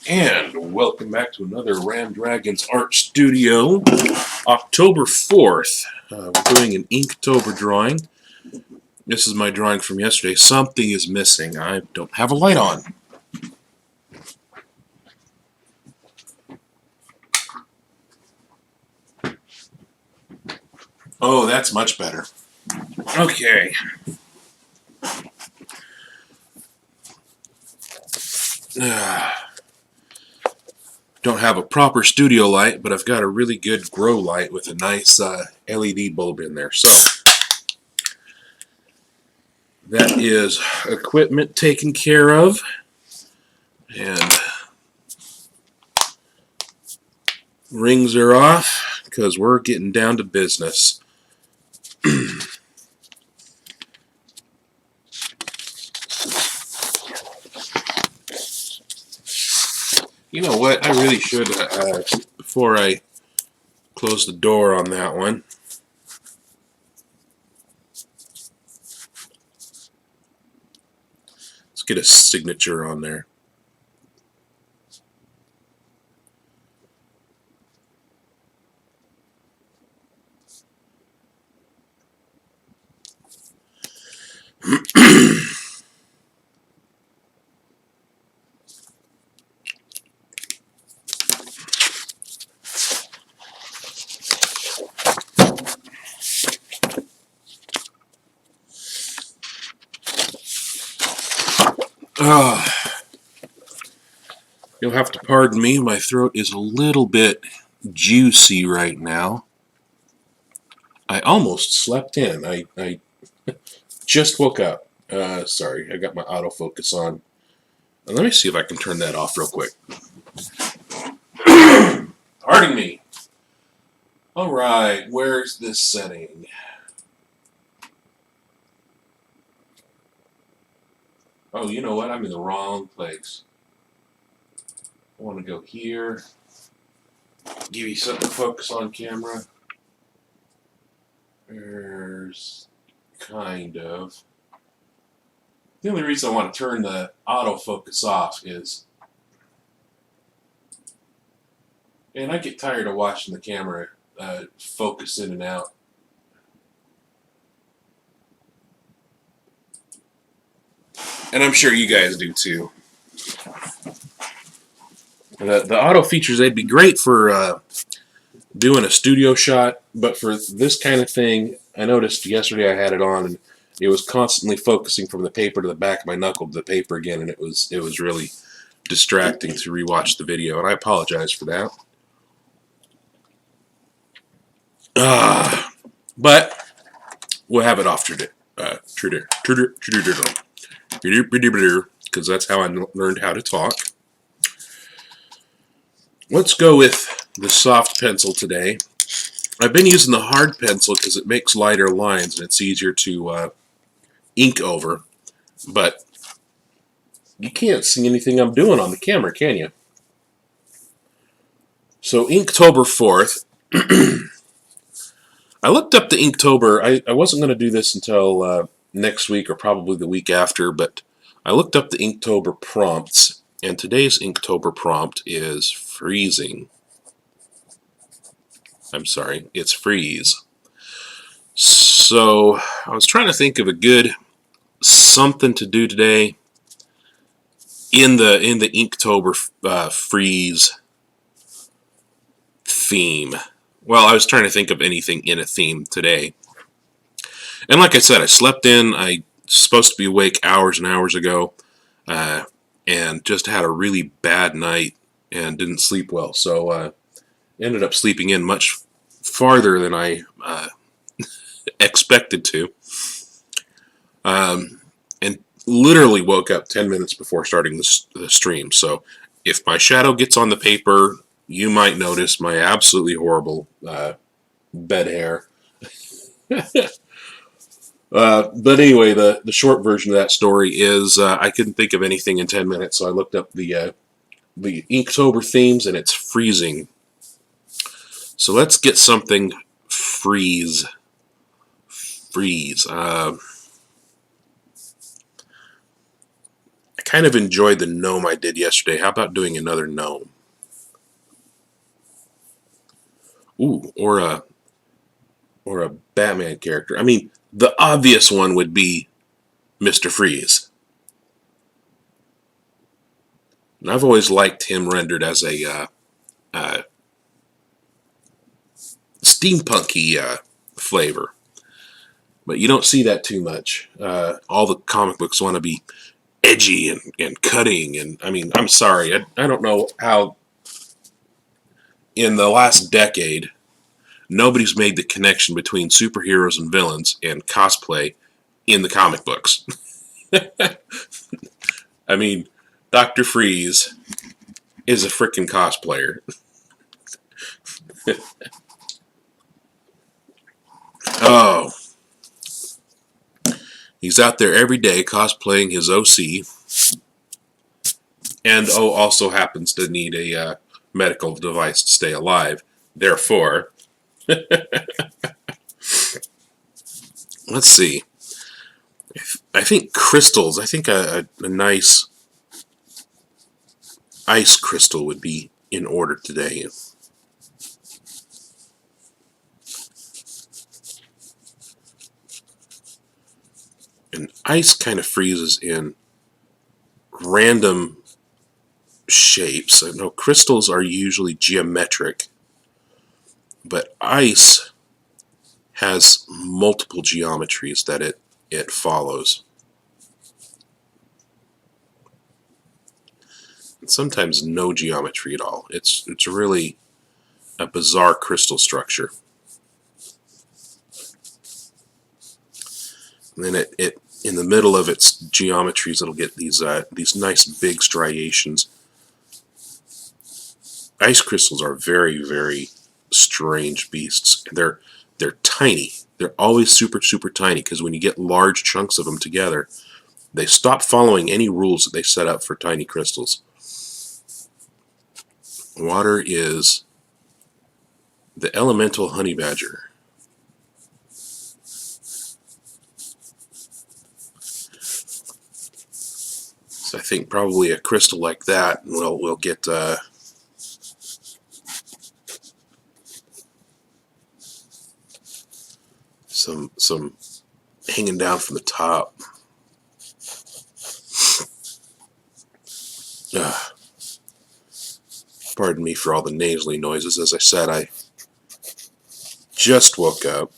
And welcome back to another Ram Dragons Art Studio. October 4th, we're doing an Inktober drawing. This is my drawing from yesterday. Something is missing. I don't have a light on. Oh, that's much better. Okay. Don't have a proper studio light, but I've got a really good grow light with a nice LED bulb in there. So that is equipment taken care of, and rings are off because we're getting down to business. You know what? I really should, before I close the door on that one, let's get a signature on there. You'll have to pardon me, my throat is a little bit juicy right now. I almost slept in. I just woke up. Sorry, I got my autofocus on. Let me see if I can turn that off real quick. Pardon me. Alright, where's this setting? Oh, you know what? I'm in the wrong place. I want to go here. Give you something to focus on camera. There's kind of. The only reason I want to turn the autofocus off is, and I get tired of watching the camera focus in and out. And I'm sure you guys do too. The auto features, they'd be great for doing a studio shot, but for this kind of thing, I noticed yesterday I had it on and it was constantly focusing from the paper to the back of my knuckle to the paper again, and it was really distracting to rewatch the video, and I apologize for that. But we'll have it off because that's how I learned how to talk. Let's go with the soft pencil today. I've been using the hard pencil because it makes lighter lines and it's easier to ink over, but you can't see anything I'm doing on the camera, can you? So Inktober 4th. I looked up the Inktober. I wasn't going to do this until next week or probably the week after, but I looked up the Inktober prompts, and today's Inktober prompt is freezing. I'm sorry, it's freeze. So I was trying to think of a good something to do today in the Inktober freeze theme. Well, I was trying to think of anything in a theme today. And like I said, I slept in. I was supposed to be awake hours and hours ago, and just had a really bad night and didn't sleep well. So ended up sleeping in much farther than I expected to. And literally woke up 10 minutes before starting the stream. So if my shadow gets on the paper, you might notice my absolutely horrible bed hair. But anyway, the short version of that story is I couldn't think of anything in 10 minutes, so I looked up the Inktober themes, and it's freezing. So let's get something freeze. I kind of enjoyed the gnome I did yesterday. How about doing another gnome? Ooh, or a Batman character. I mean, the obvious one would be Mr. Freeze. And I've always liked him rendered as a steampunky flavor. But you don't see that too much. All the comic books want to be edgy and cutting. And I mean, I'm sorry. I don't know how in the last decade nobody's made the connection between superheroes and villains and cosplay in the comic books. I mean, Dr. Freeze is a freaking cosplayer. Oh, he's out there every day cosplaying his OC, and also happens to need a medical device to stay alive. Therefore, let's see. I think crystals. I think a nice ice crystal would be in order today. And ice kind of freezes in random shapes. I know crystals are usually geometric, but ice has multiple geometries that it follows. And sometimes no geometry at all. It's really a bizarre crystal structure. And then it in the middle of its geometries, it'll get these nice big striations. Ice crystals are very, very strange beasts. They're tiny. They're always super, super tiny, because when you get large chunks of them together, they stop following any rules that they set up for tiny crystals. Water is the elemental honey badger. So I think probably a crystal like that, we'll get some hanging down from the top. Pardon me for all the nasally noises. As I said, I just woke up.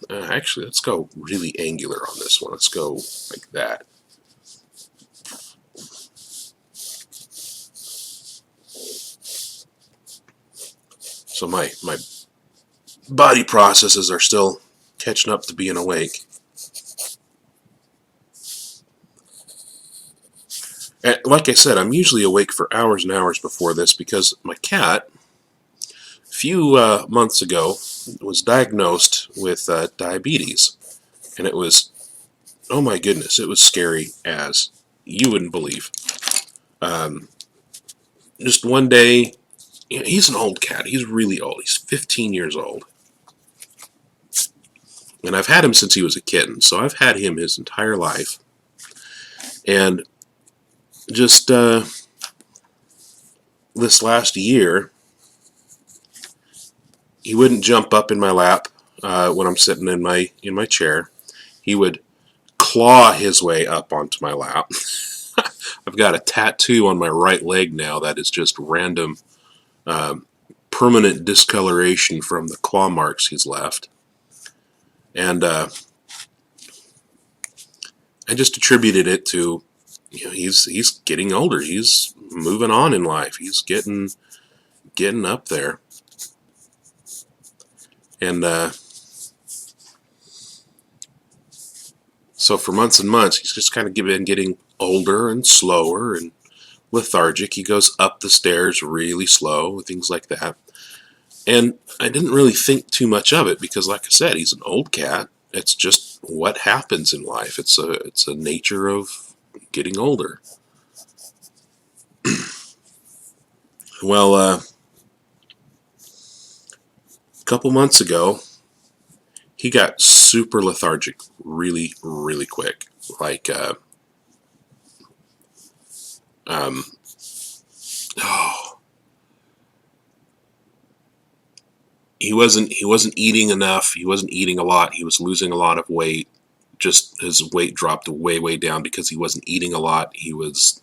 Actually, let's go really angular on this one. Let's go like that. So my body processes are still catching up to being awake. And like I said, I'm usually awake for hours and hours before this because my cat, a few months ago, was diagnosed with diabetes. And it was, oh my goodness, it was scary as you wouldn't believe. Just one day, he's an old cat. He's really old. He's 15 years old. And I've had him since he was a kitten, so I've had him his entire life. And just this last year, he wouldn't jump up in my lap when I'm sitting in my chair. He would claw his way up onto my lap. I've got a tattoo on my right leg now that is just random permanent discoloration from the claw marks he's left. And I just attributed it to, he's getting older. He's moving on in life. He's getting up there. And so for months and months, he's just kind of been getting older and slower and lethargic. He goes up the stairs really slow, things like that. And I didn't really think too much of it because, like I said, he's an old cat. It's just what happens in life. It's a nature of getting older. Well, a couple months ago, he got super lethargic really, really quick. Like Um, oh, he wasn't eating enough. He wasn't eating a lot. He was losing a lot of weight. Just his weight dropped way down because he wasn't eating a lot. He was,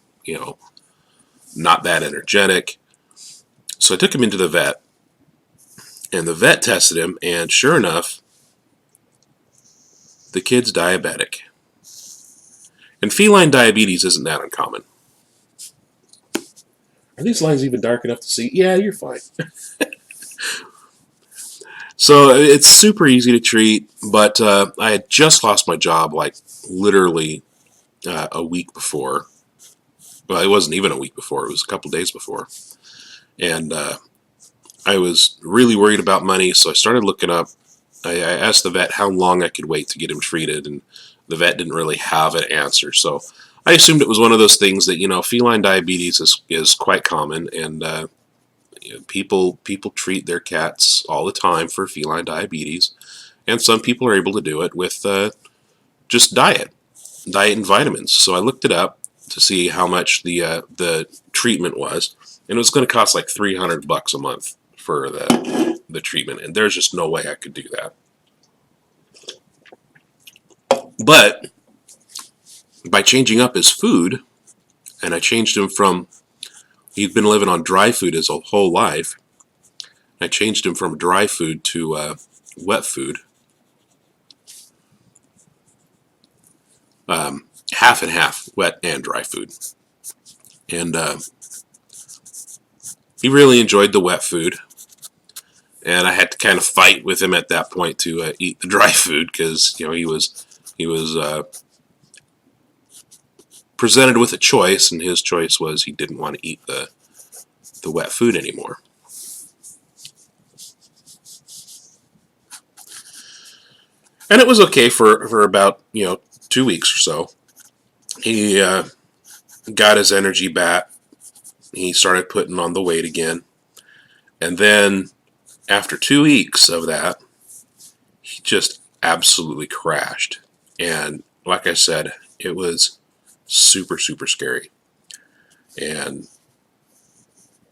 not that energetic. So I took him into the vet, and the vet tested him, and sure enough, the kid's diabetic. And feline diabetes isn't that uncommon. Are these lines even dark enough to see? Yeah, you're fine. So it's super easy to treat, but I had just lost my job, like literally a week before. Well, it wasn't even a week before. It was a couple days before. And I was really worried about money, so I started looking up. I asked the vet how long I could wait to get him treated, and the vet didn't really have an answer. So I assumed it was one of those things that, feline diabetes is quite common, and people treat their cats all the time for feline diabetes, and some people are able to do it with just diet and vitamins. So I looked it up to see how much the treatment was, and it was going to cost like $300 a month for the treatment, and there's just no way I could do that. But by changing up his food, and I changed him from, he'd been living on dry food his whole life. I changed him from dry food to wet food. Half and half, wet and dry food. And he really enjoyed the wet food. And I had to kind of fight with him at that point to eat the dry food because he was presented with a choice, and his choice was he didn't want to eat the wet food anymore. And it was okay for about 2 weeks or so. He got his energy back. He started putting on the weight again, and then after 2 weeks of that, he just absolutely crashed. And like I said, it was super scary. And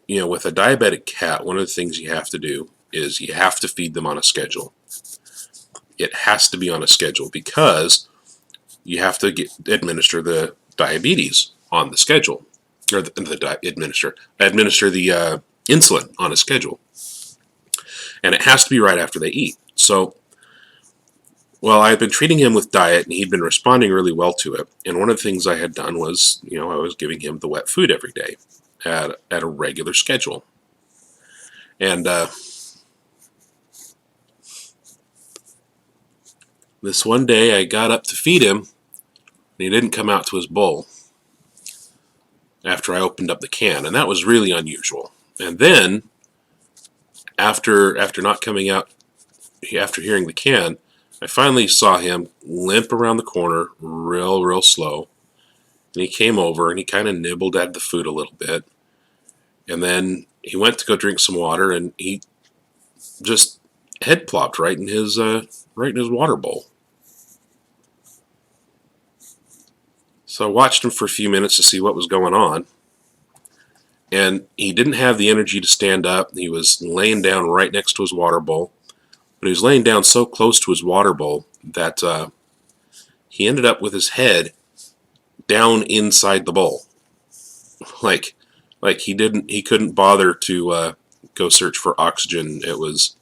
with a diabetic cat, one of the things you have to do is you have to feed them on a schedule. It has to be on a schedule because you have to administer the diabetes on the schedule, or administer the insulin on a schedule, and it has to be right after they eat. So, well, I had been treating him with diet, and he'd been responding really well to it. And one of the things I had done was, I was giving him the wet food every day at a regular schedule. And this one day, I got up to feed him, and he didn't come out to his bowl after I opened up the can, and that was really unusual. And then, after not coming out, after hearing the can, I finally saw him limp around the corner real slow. And he came over and he kind of nibbled at the food a little bit. And then he went to go drink some water, and he just head plopped right in his water bowl. So I watched him for a few minutes to see what was going on. And he didn't have the energy to stand up. He was laying down right next to his water bowl. But he was laying down so close to his water bowl that he ended up with his head down inside the bowl. Like he couldn't bother to go search for oxygen. It was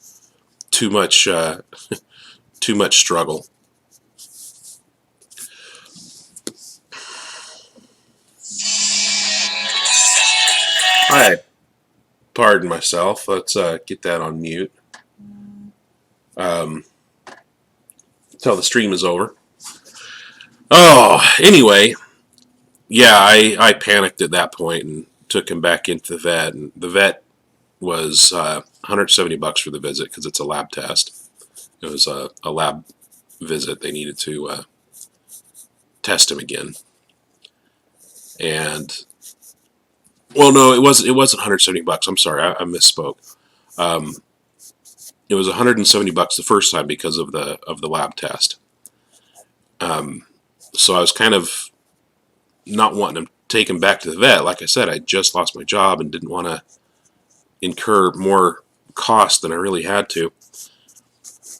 too much struggle. I pardon myself. Let's get that on mute. Until the stream is over. Oh, anyway, yeah, I panicked at that point and took him back into the vet. And the vet was $170 for the visit because it's a lab test. It was a lab visit. They needed to test him again. And well, no, it wasn't $170. I'm sorry, I misspoke. It was $170 the first time because of the lab test. So I was kind of not wanting him take him back to the vet. Like I said, I just lost my job and didn't want to incur more cost than I really had to.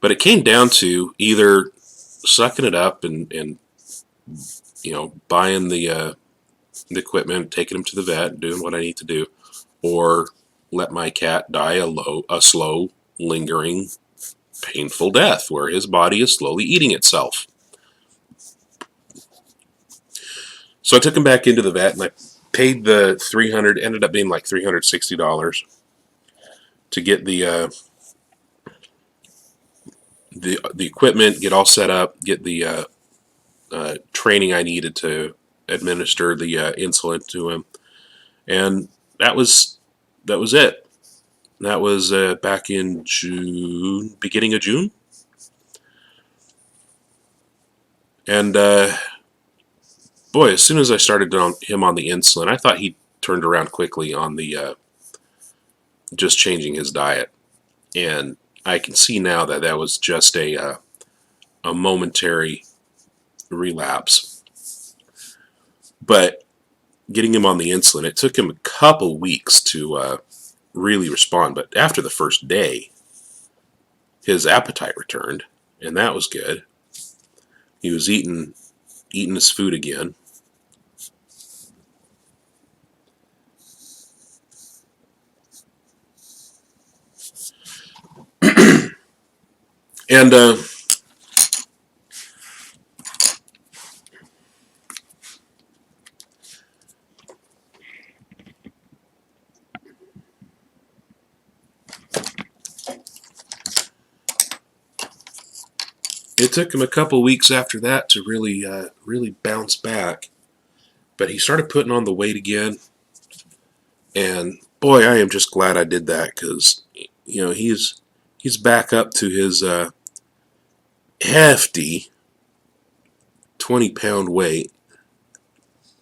But it came down to either sucking it up and buying the equipment, taking him to the vet, doing what I need to do, or let my cat die a slow, lingering, painful death where his body is slowly eating itself. So I took him back into the vet and I paid the $300, ended up being like $360 to get the equipment, get all set up, get the training I needed to administer the insulin to him, and that was it. That was back in June, beginning of June, and boy, as soon as I started him on the insulin, I thought he turned around quickly on the just changing his diet, and I can see now that that was just a momentary relapse. But getting him on the insulin, it took him a couple weeks to really respond. But after the first day, his appetite returned, and that was good. He was eating his food again. And it took him a couple weeks after that to really bounce back. But he started putting on the weight again, and boy, I am just glad I did that because he's back up to his hefty 20-pound weight.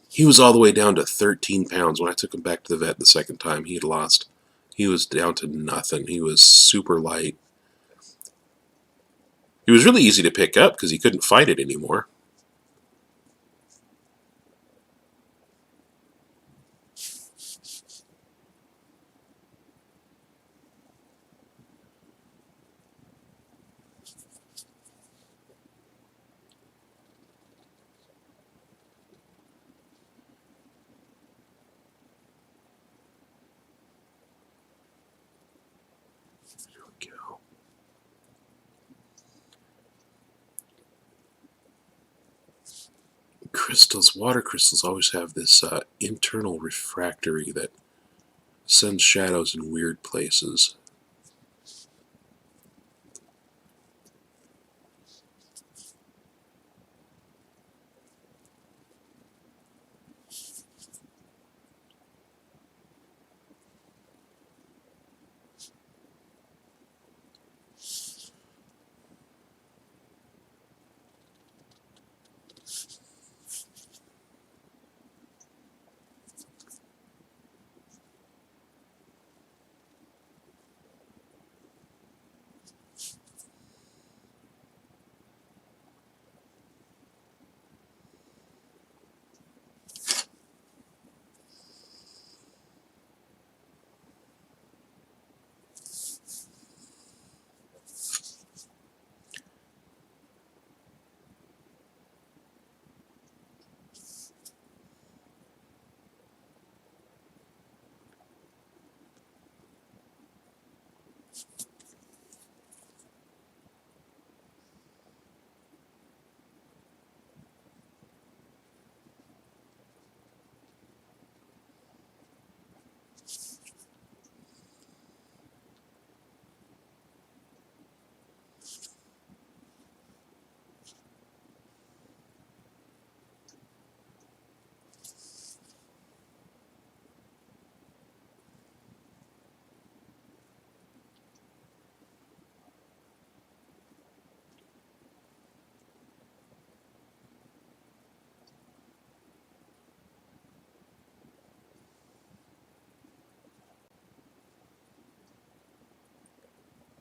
He was all the way down to 13 pounds when I took him back to the vet the second time. He was down to nothing. He was super light. He was really easy to pick up because he couldn't fight it anymore. There we go. Water crystals always have this internal refractory that sends shadows in weird places.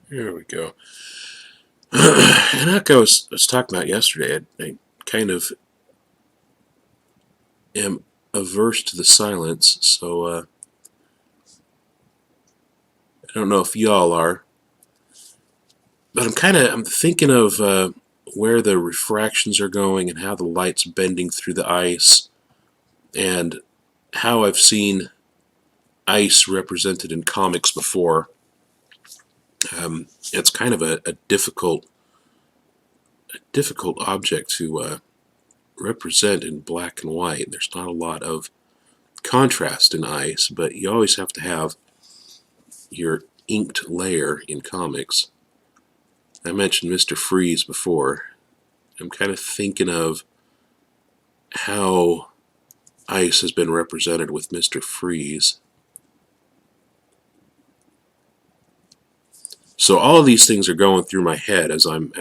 There we go. And like I was talking about yesterday, I kind of am averse to the silence, so I don't know if y'all are, but I'm thinking of where the refractions are going and how the light's bending through the ice, and how I've seen ice represented in comics before. It's kind of a difficult object to represent in black and white. There's not a lot of contrast in ice, but you always have to have your inked layer in comics. I mentioned Mr. Freeze before. I'm kind of thinking of how ice has been represented with Mr. Freeze. So all of these things are going through my head as I'm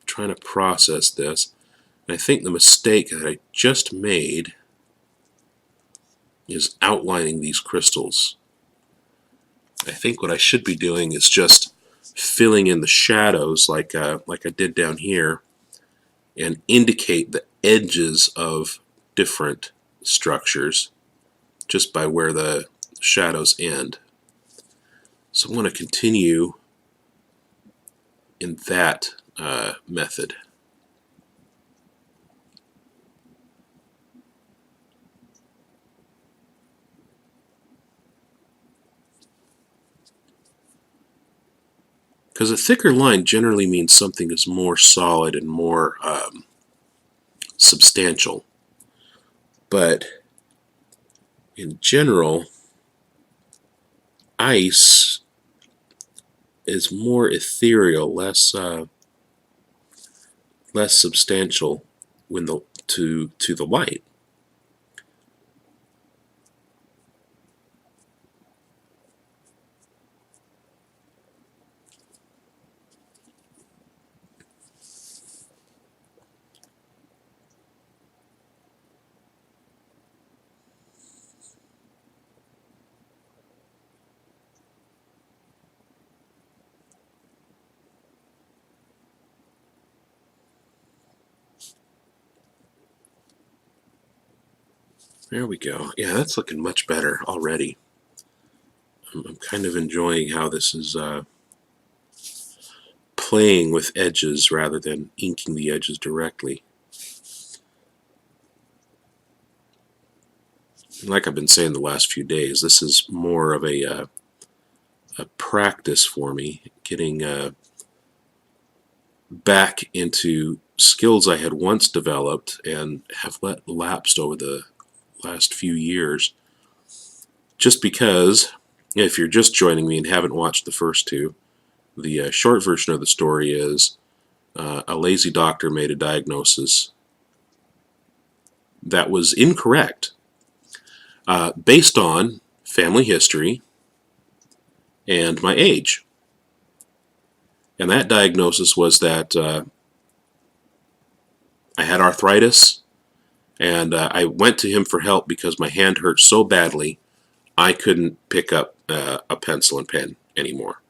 trying to process this. And I think the mistake that I just made is outlining these crystals. I think what I should be doing is just filling in the shadows like I did down here, and indicate the edges of different structures just by where the shadows end. So I'm going to continue in that method. Because a thicker line generally means something is more solid and more substantial. But in general, ice is more ethereal, less substantial when to the light. There we go. Yeah, that's looking much better already. I'm kind of enjoying how this is playing with edges rather than inking the edges directly. Like I've been saying the last few days, this is more of a practice for me, getting back into skills I had once developed and have let lapsed over the last few years. Just because, if you're just joining me and haven't watched the first two, the short version of the story is a lazy doctor made a diagnosis that was incorrect based on family history and my age. And that diagnosis was that I had arthritis, and I went to him for help because my hand hurt so badly I couldn't pick up a pencil and pen anymore.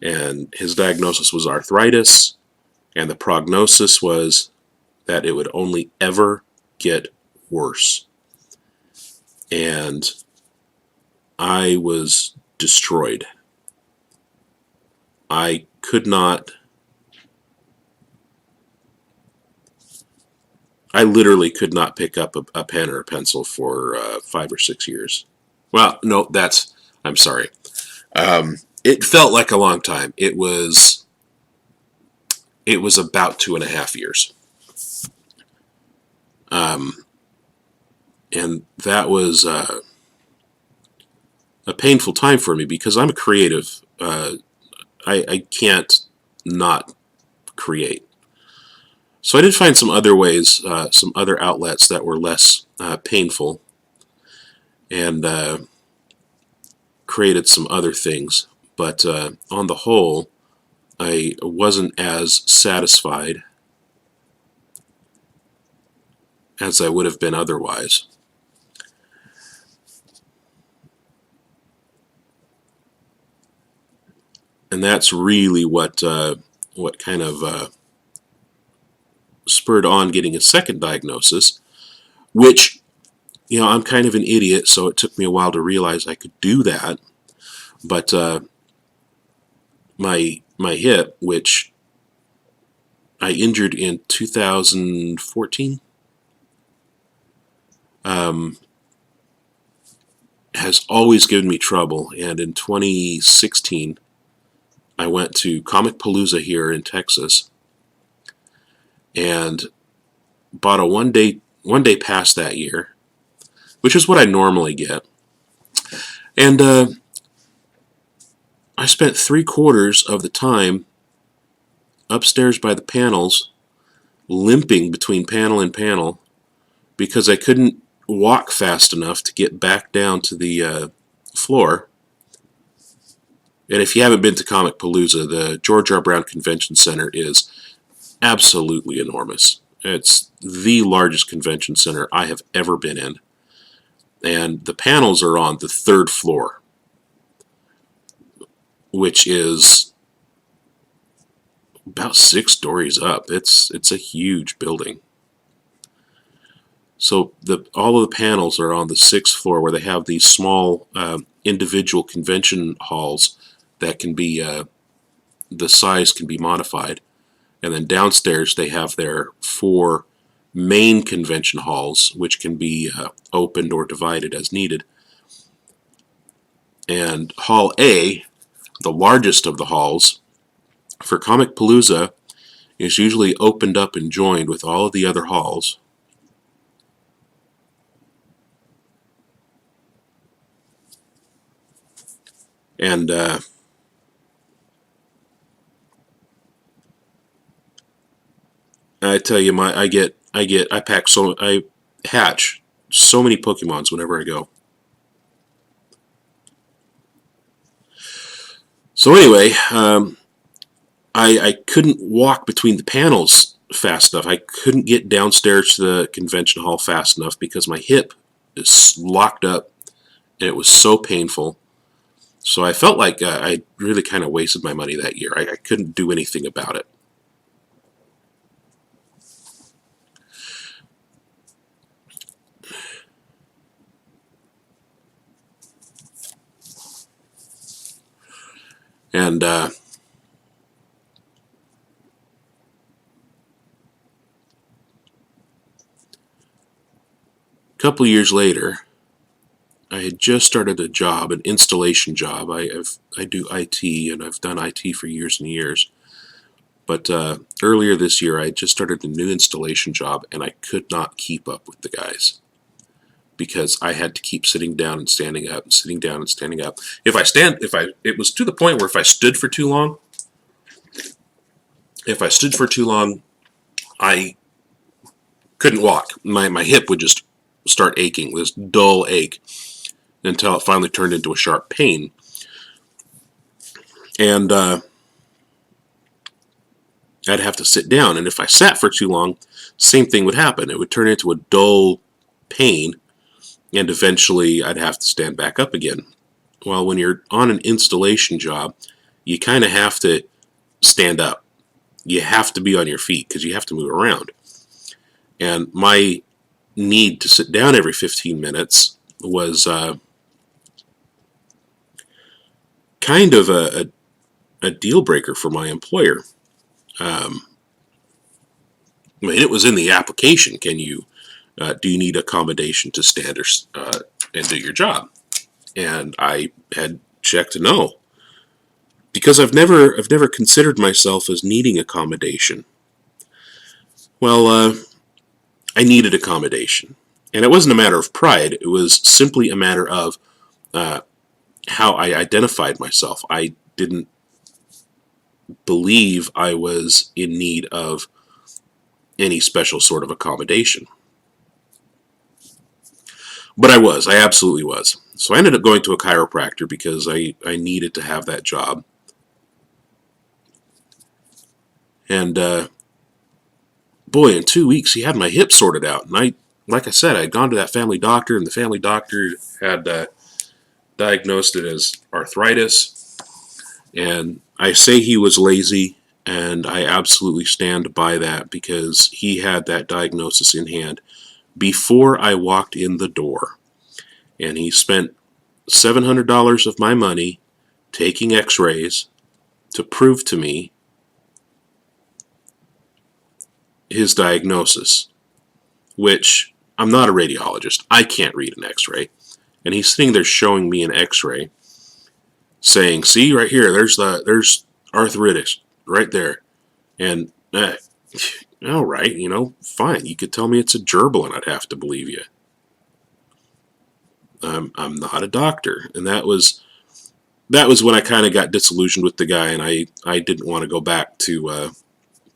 And his diagnosis was arthritis, and the prognosis was that it would only ever get worse. And I was destroyed. I could not. I literally could not pick up a pen or a pencil for 5 or 6 years. Well, no, I'm sorry. It felt like a long time. It was about 2.5 years. And that was a painful time for me because I'm a creative. I can't not create. So I did find some other ways, some other outlets that were less painful, and created some other things. But on the whole, I wasn't as satisfied as I would have been otherwise. And that's really what kind of spurred on getting a second diagnosis, which, I'm kind of an idiot, so it took me a while to realize I could do that. But my hip, which I injured in 2014, has always given me trouble. And in 2016, I went to Comicpalooza here in Texas and bought a one day pass that year, which is what I normally get. And I spent 3/4 of the time upstairs by the panels, limping between panel and panel because I couldn't walk fast enough to get back down to the floor. And if you haven't been to Comicpalooza, the George R. Brown Convention Center is absolutely enormous. It's the largest convention center I have ever been in. And the panels are on the 3rd floor, which is about 6 stories up. It's a huge building. So all of the panels are on the 6th floor, where they have these small individual convention halls that can be, the size can be modified. And then downstairs they have their 4 main convention halls, which can be opened or divided as needed. And Hall A, the largest of the halls, for Comicpalooza, is usually opened up and joined with all of the other halls. And I tell you, I hatch so many Pokemons whenever I go. So anyway, I couldn't walk between the panels fast enough. I couldn't get downstairs to the convention hall fast enough because my hip is locked up, and it was so painful. So I felt like I really kind of wasted my money that year. I couldn't do anything about it. And a couple years later, I had just started a job, an installation job. I do IT, and I've done IT for years and years. But earlier this year, I had just started a new installation job, and I could not keep up with the guys because I had to keep sitting down and standing up, and sitting down and standing up. It was to the point where if I stood for too long, I couldn't walk. My hip would just start aching, this dull ache, until it finally turned into a sharp pain. And I'd have to sit down, and if I sat for too long, same thing would happen. It would turn into a dull pain, and eventually I'd have to stand back up again. Well, when you're on an installation job, you kind of have to stand up. You have to be on your feet because you have to move around. And my need to sit down every 15 minutes was kind of a deal breaker for my employer. I mean, it was in the application. Do you need accommodation to stand and do your job? And I had checked no, because I've never considered myself as needing accommodation. Well, I needed accommodation, and it wasn't a matter of pride. It was simply a matter of how I identified myself. I didn't believe I was in need of any special sort of accommodation. But I absolutely was. So I ended up going to a chiropractor because I needed to have that job. And boy, in 2 weeks he had my hip sorted out. And like I said, I had gone to that family doctor, and the family doctor had diagnosed it as arthritis. And I say he was lazy, And I absolutely stand by that because he had that diagnosis in hand before I walked in the door. And he spent $700 of my money taking x-rays to prove to me his diagnosis, which I'm not a radiologist. I can't read an x-ray. And he's sitting there showing me an x-ray saying, see right here, there's arthritis right there. And all right, fine. You could tell me it's a gerbil and I'd have to believe you. I'm not a doctor. And that was when I kind of got disillusioned with the guy, and I didn't want to go back to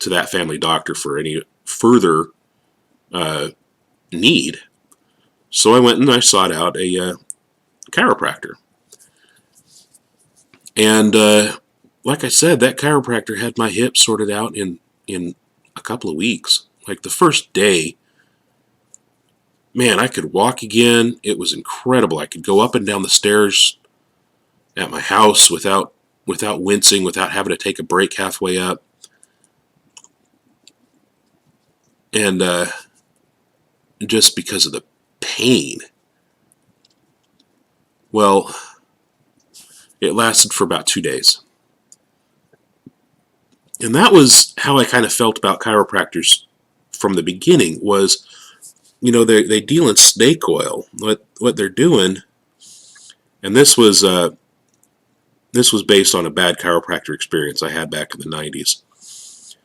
that family doctor for any further need. So I went and I sought out a chiropractor. And like I said, that chiropractor had my hip sorted out in a couple of weeks. Like the first day, man, I could walk again. It was incredible. I could go up and down the stairs at my house without wincing, without having to take a break halfway up. And just because of the pain. Well, it lasted for about 2 days. And that was how I kind of felt about chiropractors from the beginning was, they deal in snake oil. What they're doing, and this was based on a bad chiropractor experience I had back in the 90s.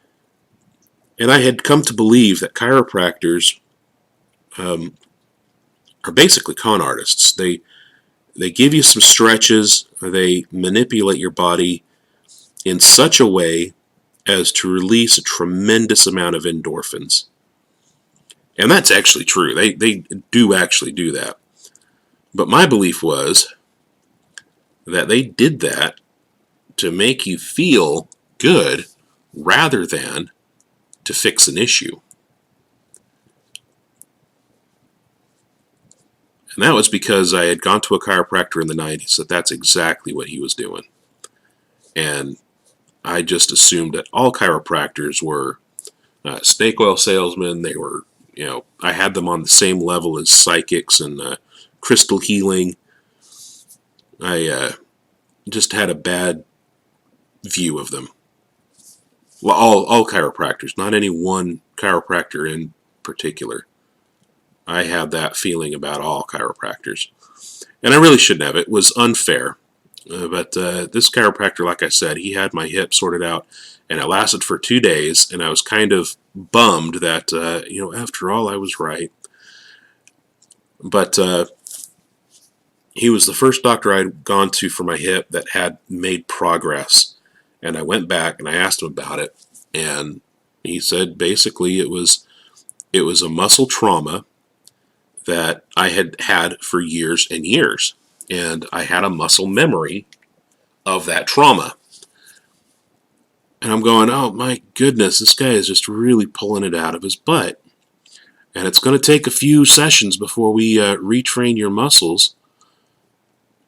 And I had come to believe that chiropractors are basically con artists. They give you some stretches, they manipulate your body in such a way as to release a tremendous amount of endorphins. And that's actually true. They do actually do that. But my belief was that they did that to make you feel good rather than to fix an issue. And that was because I had gone to a chiropractor in the 90s that's exactly what he was doing. And I just assumed that all chiropractors were snake oil salesmen. They were, I had them on the same level as psychics and crystal healing. I just had a bad view of them. Well, all chiropractors, not any one chiropractor in particular. I had that feeling about all chiropractors. And I really shouldn't have. It was unfair. But this chiropractor, like I said, he had my hip sorted out, and it lasted for 2 days, and I was kind of bummed that, after all, I was right. But he was the first doctor I'd gone to for my hip that had made progress. And I went back and I asked him about it, and he said basically it was a muscle trauma that I had had for years and years. And I had a muscle memory of that trauma. And I'm going, oh my goodness, this guy is just really pulling it out of his butt. And it's going to take a few sessions before we retrain your muscles.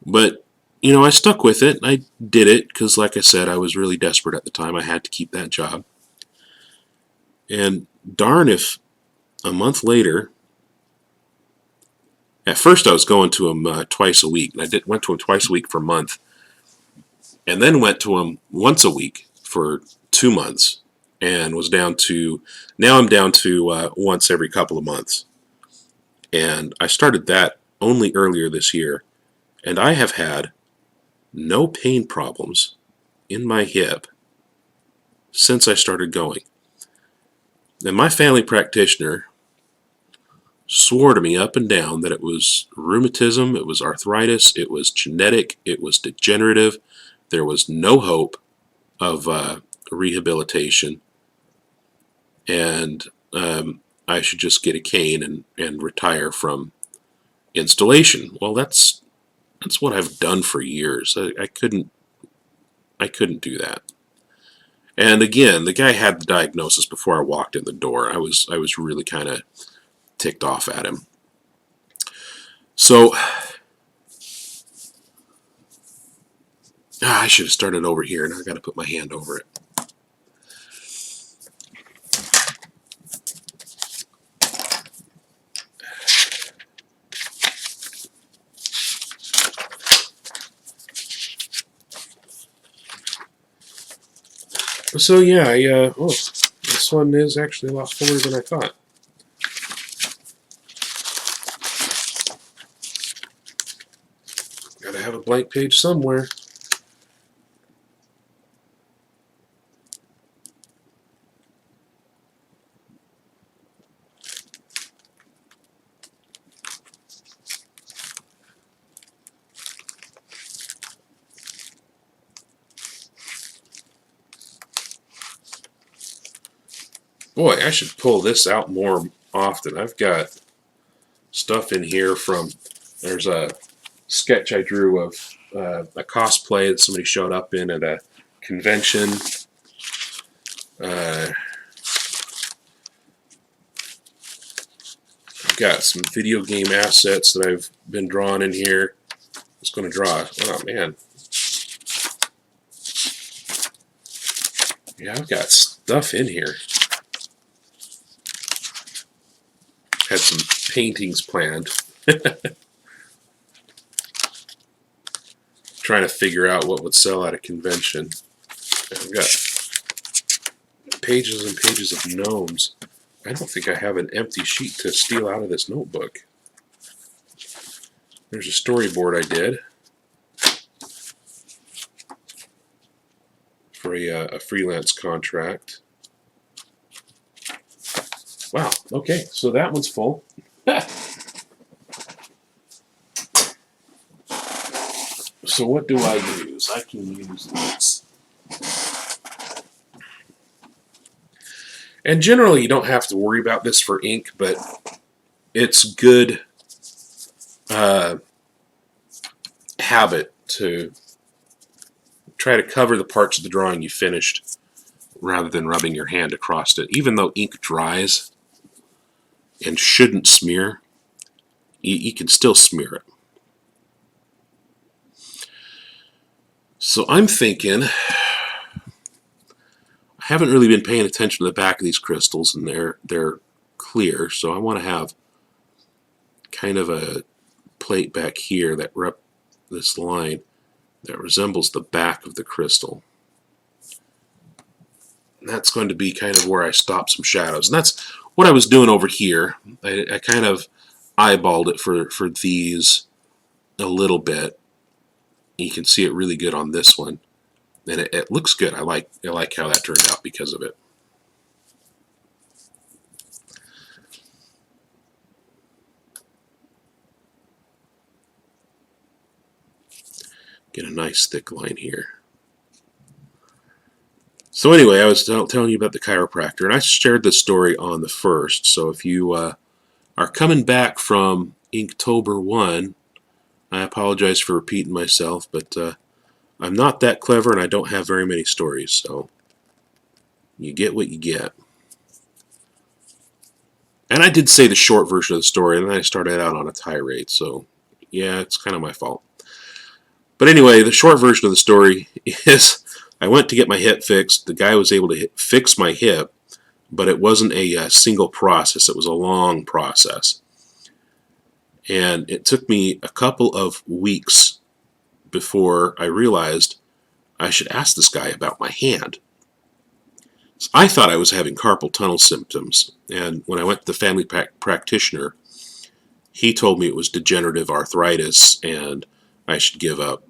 But, I stuck with it. I did it because, like I said, I was really desperate at the time. I had to keep that job. And darn if a month later, at first I was going to him twice a week. And I went to him twice a week for a month. And then went to him once a week for 2 months. And was down to, now I'm down to once every couple of months. And I started that only earlier this year. And I have had no pain problems in my hip since I started going. And my family practitioner swore to me up and down that it was rheumatism, it was arthritis, it was genetic, it was degenerative. There was no hope of rehabilitation. And I should just get a cane and retire from installation. Well, that's what I've done for years. I couldn't do that. And again, the guy had the diagnosis before I walked in the door. I was really kind of ticked off at him. So I should have started over here, and I got to put my hand over it. So yeah, oh, this one is actually a lot fuller than I thought. Gotta have a blank page somewhere. Boy, I should pull this out more often. I've got stuff in here from, there's a sketch I drew of a cosplay that somebody showed up in at a convention. I've got some video game assets that I've been drawing in here. I was going to draw, oh man. Yeah, I've got stuff in here. Had some paintings planned. Trying to figure out what would sell at a convention. I've got pages and pages of gnomes. I don't think I have an empty sheet to steal out of this notebook. There's a storyboard I did for a freelance contract. Wow, okay, so that one's full. So what do I use? I can use this. And generally you don't have to worry about this for ink, but it's good habit to try to cover the parts of the drawing you finished rather than rubbing your hand across it. Even though ink dries and shouldn't smear, you can still smear it. So I'm thinking, I haven't really been paying attention to the back of these crystals, and they're clear, so I want to have kind of a plate back here that this line that resembles the back of the crystal. And that's going to be kind of where I stop some shadows. And that's what I was doing over here. I kind of eyeballed it for these a little bit. You can see it really good on this one. And it looks good. I like how that turned out because of it. Get a nice thick line here. So anyway, I was telling you about the chiropractor, and I shared this story on the 1st. So if you are coming back from Inktober 1, I apologize for repeating myself, but I'm not that clever and I don't have very many stories, so you get what you get. And I did say the short version of the story, and then I started out on a tirade, so yeah, it's kind of my fault. But anyway, the short version of the story is I went to get my hip fixed. The guy was able to fix my hip, but it wasn't a single process. It was a long process. And it took me a couple of weeks before I realized I should ask this guy about my hand. So I thought I was having carpal tunnel symptoms, and when I went to the family practitioner, he told me it was degenerative arthritis and I should give up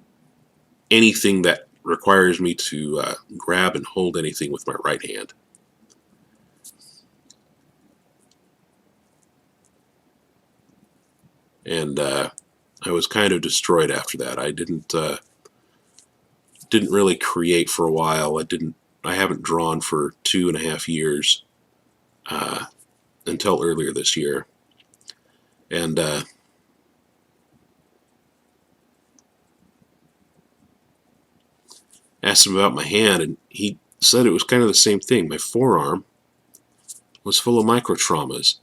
anything that requires me to grab and hold anything with my right hand. And I was kind of destroyed after that. I didn't really create for a while. I haven't drawn for 2.5 years until earlier this year. And asked him about my hand, and he said it was kind of the same thing. My forearm was full of microtraumas.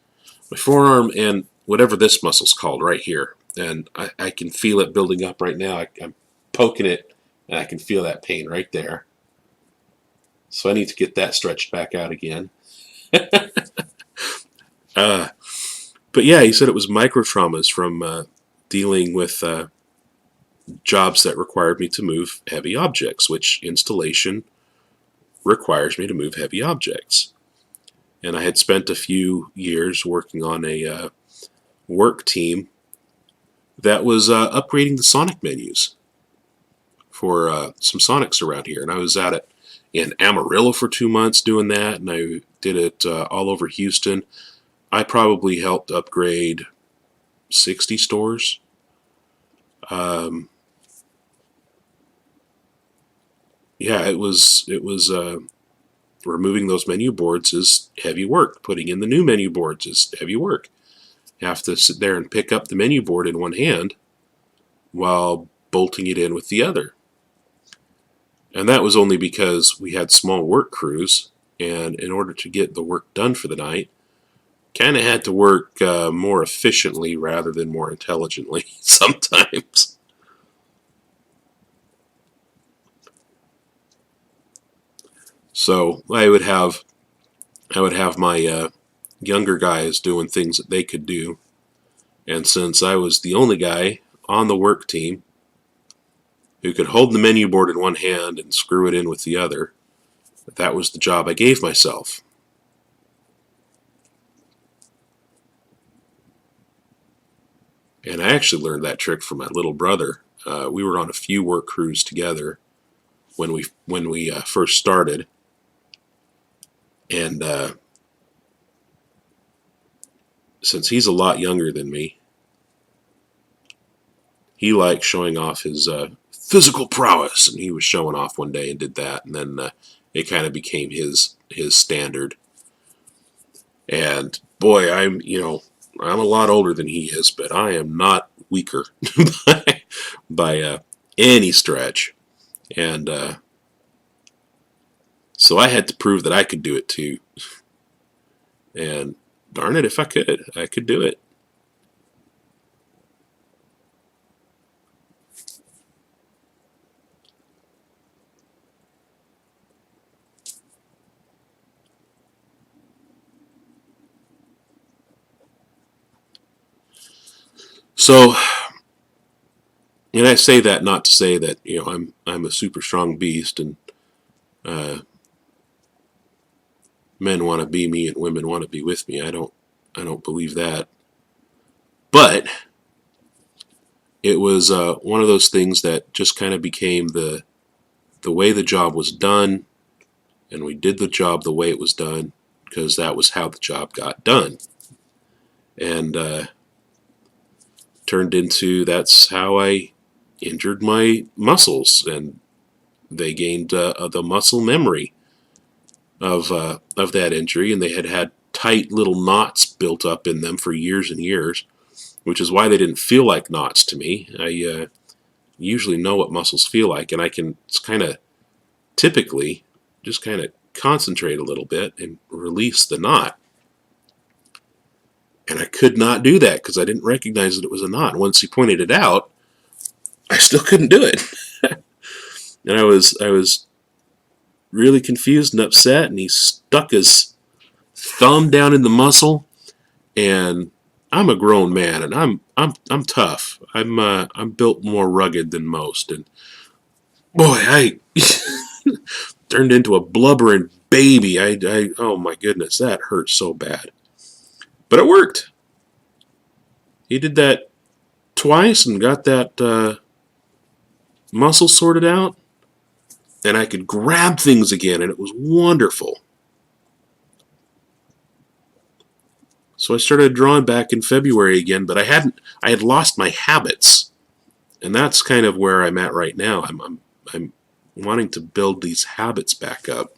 My forearm and whatever this muscle's called right here. And I can feel it building up right now. I'm poking it, and I can feel that pain right there. So I need to get that stretched back out again. But yeah, he said it was microtraumas from dealing with jobs that required me to move heavy objects, which installation requires me to move heavy objects. And I had spent a few years working on a work team that was upgrading the Sonic menus for some Sonics around here. And I was at it in Amarillo for 2 months doing that, and I did it all over Houston. I probably helped upgrade 60 stores. Yeah, it was removing those menu boards is heavy work. Putting in the new menu boards is heavy work. You have to sit there and pick up the menu board in one hand while bolting it in with the other. And that was only because we had small work crews, and in order to get the work done for the night, kind of had to work more efficiently rather than more intelligently sometimes. So I would have my younger guys doing things that they could do, and since I was the only guy on the work team who could hold the menu board in one hand and screw it in with the other, that was the job I gave myself. And I actually learned that trick from my little brother. We were on a few work crews together when we first started, and since he's a lot younger than me, he liked showing off his physical prowess, and he was showing off one day and did that, and then it kind of became his standard. And boy, I'm a lot older than he is, but I am not weaker by any stretch. And so I had to prove that I could do it too. And darn it, if I could do it. So, and I say that not to say that I'm a super strong beast and uh, men want to be me and women want to be with me. I don't believe that. But it was one of those things that just kind of became the way the job was done, and we did the job the way it was done because that was how the job got done. And turned into that's how I injured my muscles, and they gained the muscle memory of that injury, and they had tight little knots built up in them for years and years, which is why they didn't feel like knots to me. I usually know what muscles feel like, and I can kind of typically just kind of concentrate a little bit and release the knot. And I could not do that because I didn't recognize that it was a knot. Once he pointed it out, I still couldn't do it. And I was really confused and upset, and he stuck his thumb down in the muscle, and I'm a grown man, and I'm tough. I'm built more rugged than most, and boy, I turned into a blubbering baby. I oh my goodness, that hurt so bad. But it worked. He did that twice and got that muscle sorted out, and I could grab things again, and it was wonderful. So I started drawing back in February again, but I had lost my habits, and that's kind of where I'm at right now. I'm wanting to build these habits back up.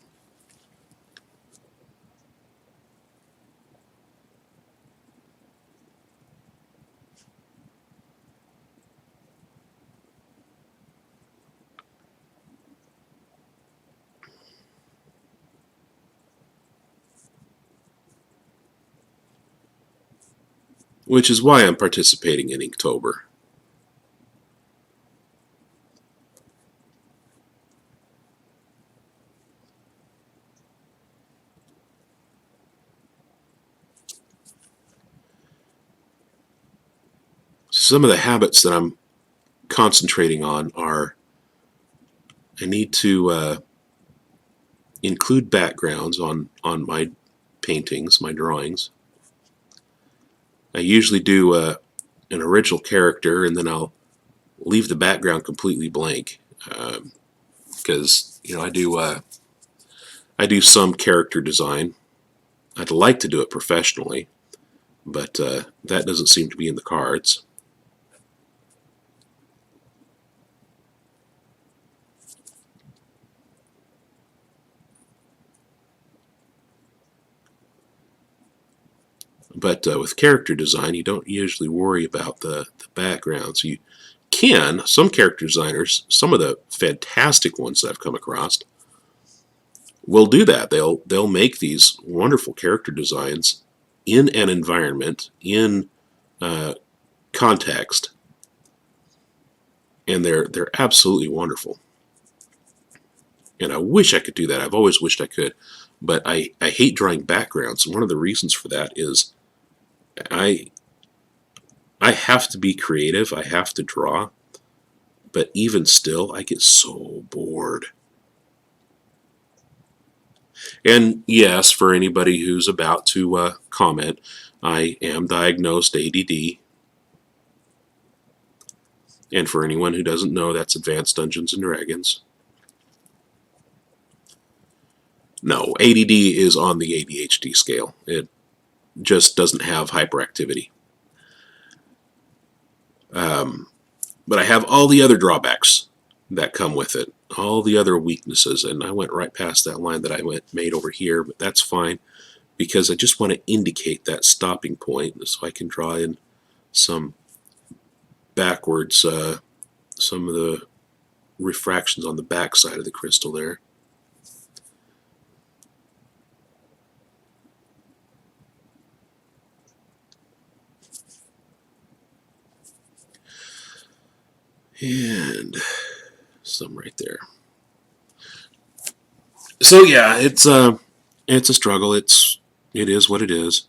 Which is why I'm participating in Inktober. Some of the habits that I'm concentrating on are I need to include backgrounds on my paintings, my drawings. I usually do an original character, and then I'll leave the background completely blank, because I do some character design. I'd like to do it professionally, but that doesn't seem to be in the cards. But with character design, you don't usually worry about the backgrounds. You can, some character designers, some of the fantastic ones that I've come across, will do that. They'll make these wonderful character designs in an environment, in context, and they're absolutely wonderful. And I wish I could do that. I've always wished I could, but I hate drawing backgrounds. And one of the reasons for that is I have to be creative. I have to draw, but even still, I get so bored. And yes, for anybody who's about to comment, I am diagnosed ADD. And for anyone who doesn't know, that's Advanced Dungeons and Dragons. No, ADD is on the ADHD scale. It just doesn't have hyperactivity. But I have all the other drawbacks that come with it, all the other weaknesses, and I went right past that line that I made over here, but that's fine, because I just want to indicate that stopping point so I can draw in some backwards, some of the refractions on the back side of the crystal there. And some right there. So yeah, it's a struggle. It is what it is,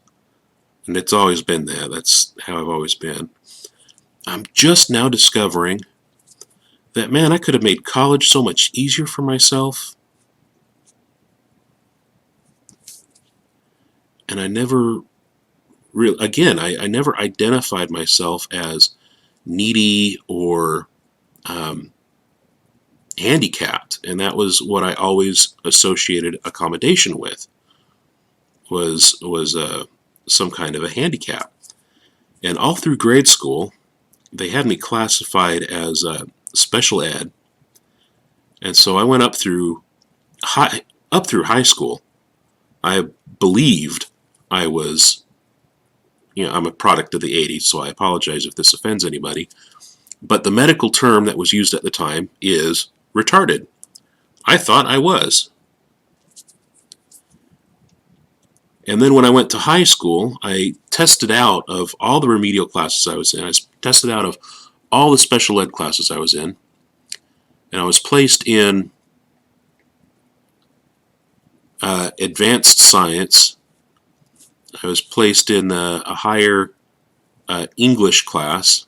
and it's always been that. That's how I've always been. I'm just now discovering that, man, I could have made college so much easier for myself, and I never I never identified myself as needy or handicapped, and that was what I always associated accommodation with, was some kind of a handicap. And all through grade school, they had me classified as special ed, and so I went up through high school. I believed I was, I'm a product of the 80s, so I apologize if this offends anybody, but the medical term that was used at the time is retarded. I thought I was. And then when I went to high school, I tested out of all the remedial classes I was in. I tested out of all the special ed classes I was in. And I was placed in advanced science. I was placed in a higher English class.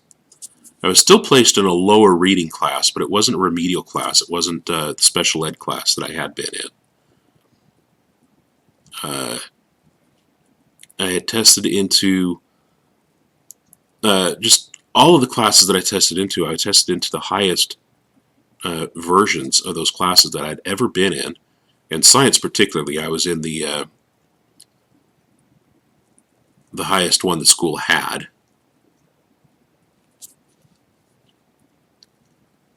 I was still placed in a lower reading class, but it wasn't a remedial class. It wasn't the special ed class that I had been in. I had tested into just all of the classes that I tested into. I tested into the highest versions of those classes that I'd ever been in. And science particularly, I was in the highest one the school had.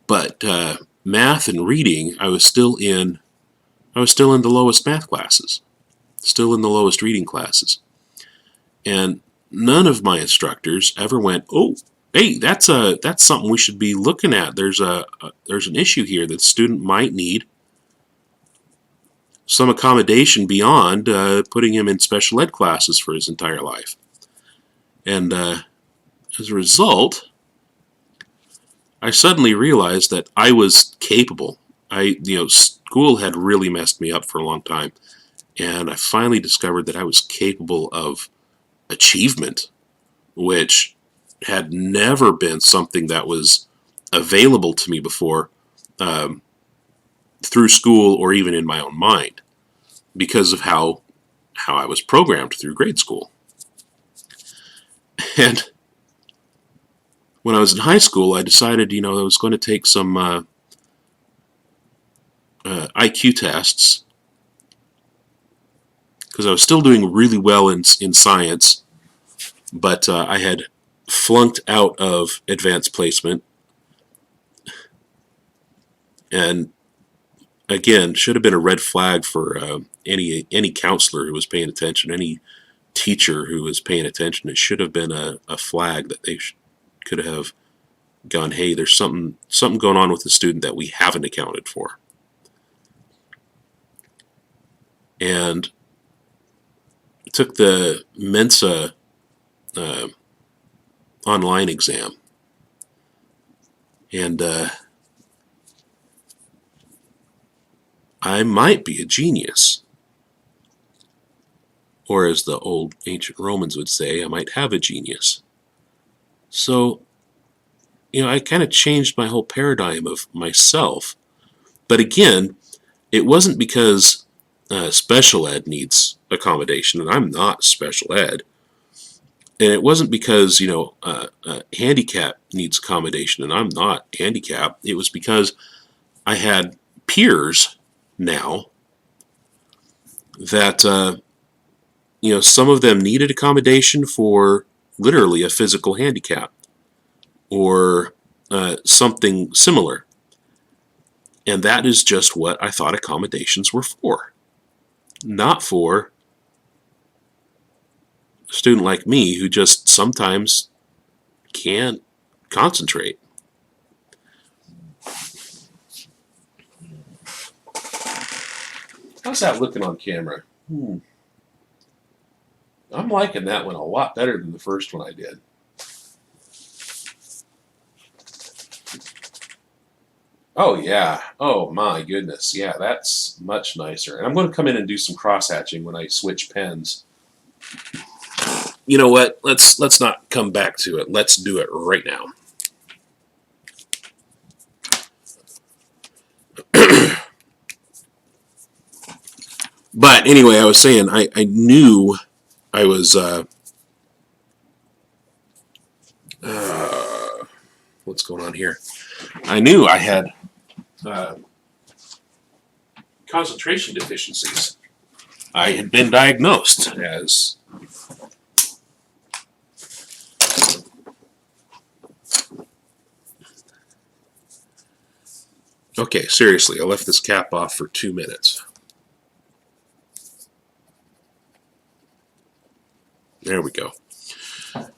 But math and reading, I was still in the lowest math classes, still in the lowest reading classes. And none of my instructors ever went, "Oh, hey, that's something we should be looking at. There's an issue here that the student might need some accommodation beyond putting him in special ed classes for his entire life." And as a result, I suddenly realized that I was capable. School had really messed me up for a long time, and I finally discovered that I was capable of achievement, which had never been something that was available to me before, through school or even in my own mind. because of how I was programmed through grade school. And when I was in high school, I decided, I was going to take some IQ tests, because I was still doing really well in science, but I had flunked out of advanced placement, and again, should have been a red flag for any counselor who was paying attention, any teacher who was paying attention. It should have been a flag that they could have gone, hey, there's something going on with the student that we haven't accounted for. And took the Mensa online exam, and I might be a genius, or as the old ancient Romans would say, I might have a genius. So, I kind of changed my whole paradigm of myself. But again, it wasn't because special ed needs accommodation, and I'm not special ed. And it wasn't because, handicap needs accommodation, and I'm not handicapped. It was because I had peers now that, some of them needed accommodation for literally a physical handicap or something similar. And that is just what I thought accommodations were for. Not for a student like me who just sometimes can't concentrate. How's that looking on camera? I'm liking that one a lot better than the first one I did. Oh, yeah. Oh, my goodness. Yeah, that's much nicer. And I'm going to come in and do some cross-hatching when I switch pens. You know what? Let's not come back to it. Let's do it right now. But anyway, I was saying I knew I was... what's going on here? I knew I had concentration deficiencies. I had been diagnosed as okay, seriously, I left this cap off for 2 minutes. There we go.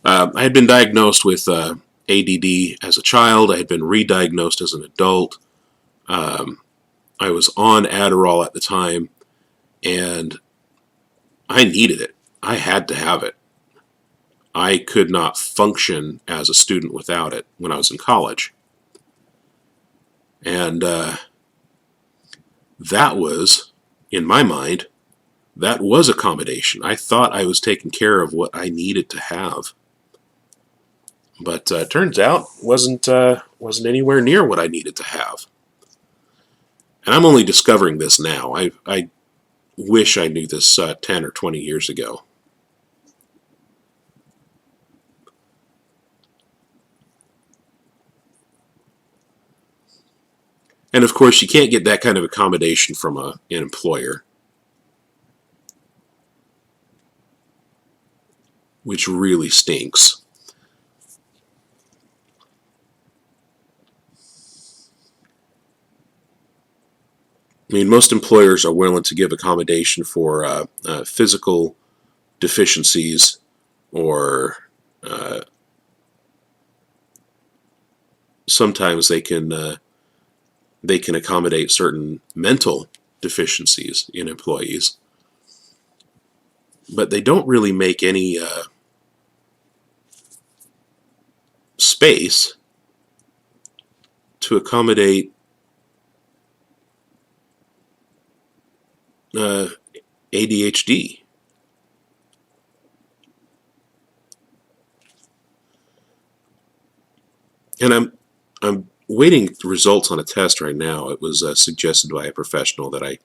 I had been diagnosed with ADD as a child. I had been re-diagnosed as an adult. I was on Adderall at the time, and I needed it. I had to have it. I could not function as a student without it when I was in college. And that was, in my mind, that was accommodation. I thought I was taking care of what I needed to have. But turns out wasn't anywhere near what I needed to have. And I'm only discovering this now. I wish I knew this 10 or 20 years ago. And of course, you can't get that kind of accommodation from an employer, which really stinks. I mean, most employers are willing to give accommodation for physical deficiencies or sometimes they can accommodate certain mental deficiencies in employees, but they don't really make any space to accommodate ADHD. And I'm waiting results on a test right now. It was suggested by a professional that I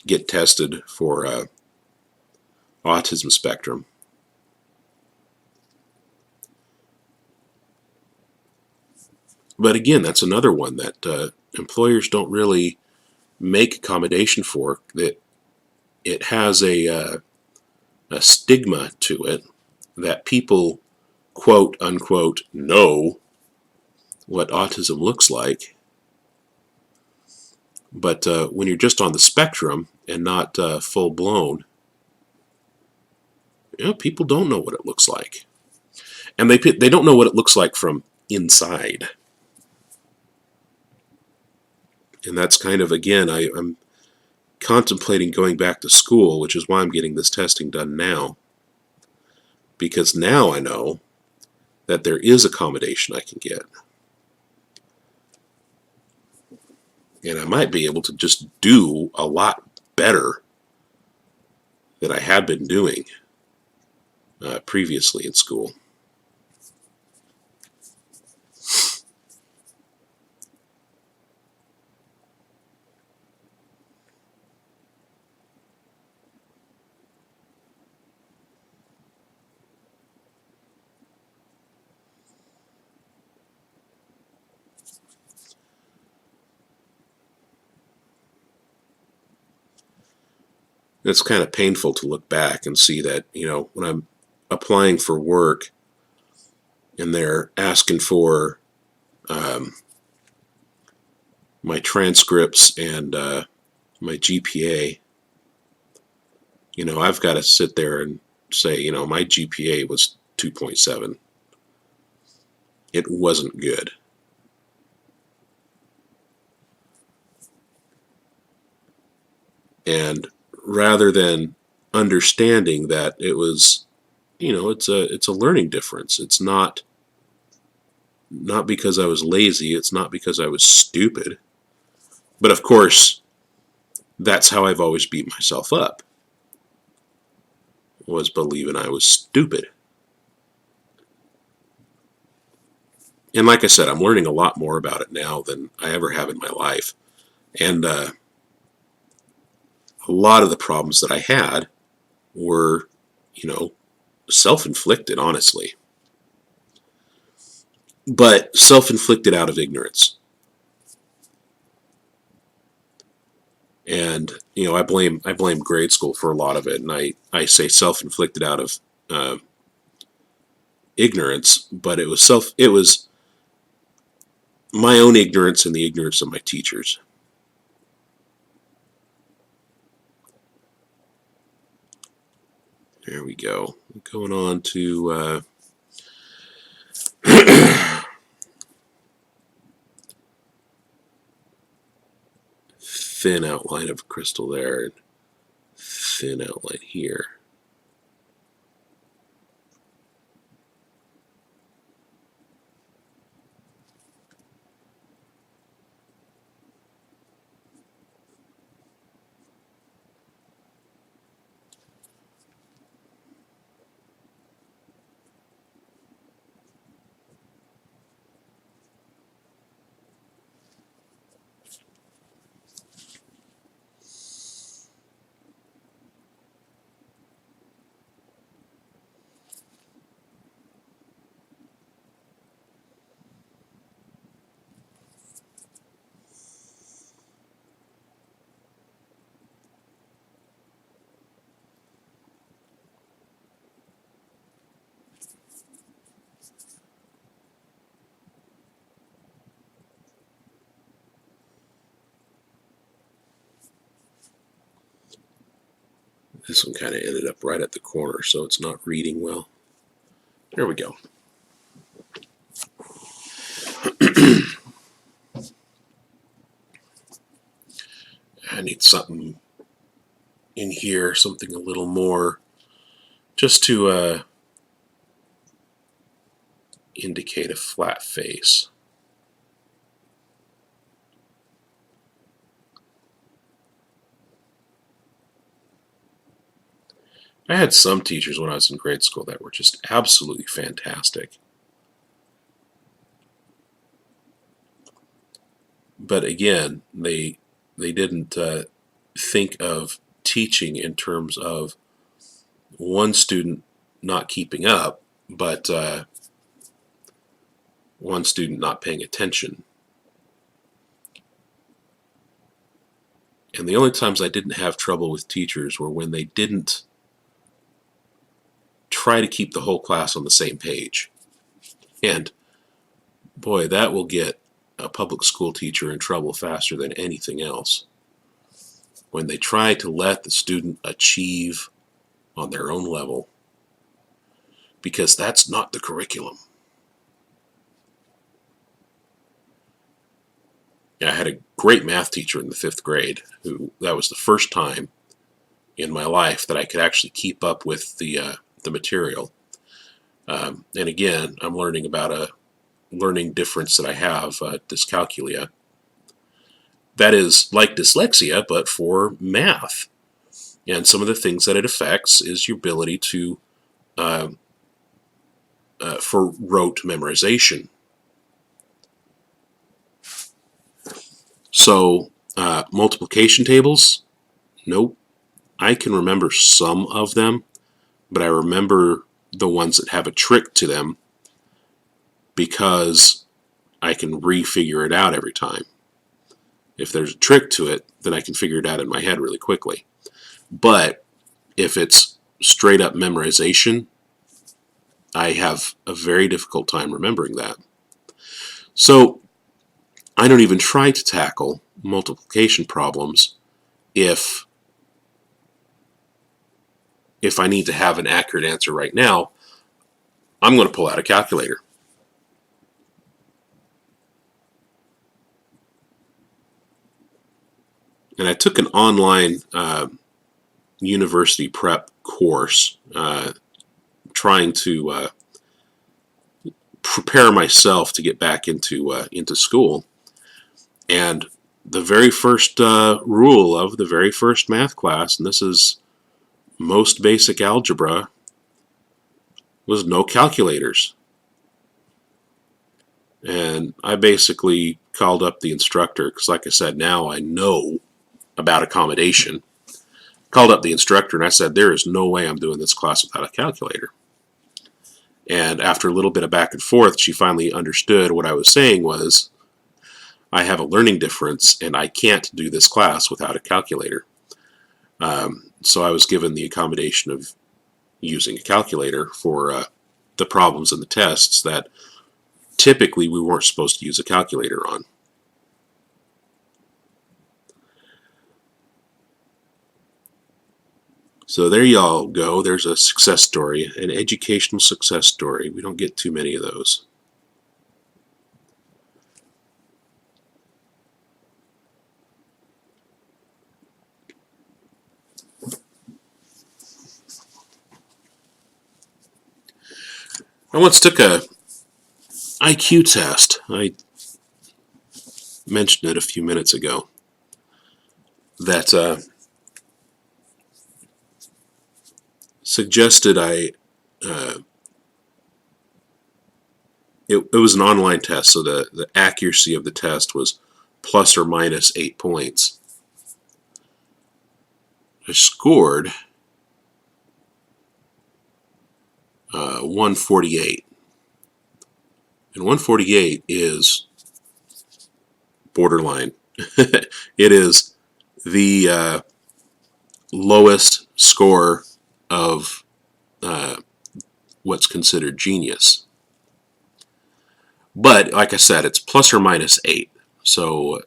get tested for autism spectrum. But again, that's another one that employers don't really make accommodation for. That it has a stigma to it that people, quote unquote, know what autism looks like. But when you're just on the spectrum and not full blown, people don't know what it looks like, and they don't know what it looks like from inside. And that's kind of, again, I'm contemplating going back to school, which is why I'm getting this testing done now, because now I know that there is accommodation I can get, and I might be able to just do a lot better than I had been doing previously in school. It's kind of painful to look back and see that, when I'm applying for work and they're asking for um, my transcripts and my GPA, I've got to sit there and say, my GPA was 2.7. It wasn't good. And rather than understanding that it was, it's a learning difference. It's not because I was lazy. It's not because I was stupid. But of course, that's how I've always beat myself up, was believing I was stupid. And like I said, I'm learning a lot more about it now than I ever have in my life. And a lot of the problems that I had were, self-inflicted, honestly. But self-inflicted out of ignorance. And, I blame grade school for a lot of it. And I say self-inflicted out of ignorance, but it was my own ignorance and the ignorance of my teachers. There we go. Going on to thin outline of crystal there, and thin outline here. This one kind of ended up right at the corner, so it's not reading well. There we go. I need something in here, something a little more, just to indicate a flat face. I had some teachers when I was in grade school that were just absolutely fantastic. But again, they didn't think of teaching in terms of one student not keeping up, but one student not paying attention. And the only times I didn't have trouble with teachers were when they didn't try to keep the whole class on the same page. And boy, that will get a public school teacher in trouble faster than anything else. When they try to let the student achieve on their own level, because that's not the curriculum. I had a great math teacher in the 5th grade who, that was the first time in my life that I could actually keep up with the material. And again, I'm learning about a learning difference that I have, dyscalculia. That is like dyslexia, but for math. And some of the things that it affects is your ability to, for rote memorization. So, multiplication tables, nope. I can remember some of them, but I remember the ones that have a trick to them because I can refigure it out every time. If there's a trick to it, then I can figure it out in my head really quickly. But if it's straight up memorization, I have a very difficult time remembering that. So I don't even try to tackle multiplication problems if I need to have an accurate answer right now. I'm going to pull out a calculator. And I took an online university prep course trying to prepare myself to get back into school. And the very first rule of the very first math class, and this is most basic algebra, was no calculators. And I basically called up the instructor, because like I said, now I know about accommodation. Called up the instructor and I said, there is no way I'm doing this class without a calculator. And after a little bit of back and forth, she finally understood what I was saying was, I have a learning difference and I can't do this class without a calculator. So I was given the accommodation of using a calculator for the problems in the tests that typically we weren't supposed to use a calculator on. So there y'all go. There's a success story, an educational success story. We don't get too many of those. I once took a IQ test. I mentioned it a few minutes ago. That suggested it was an online test, so the accuracy of the test was plus or minus 8 points. I scored 148. And 148 is borderline. It is the lowest score of what's considered genius. But like I said, it's plus or minus 8. So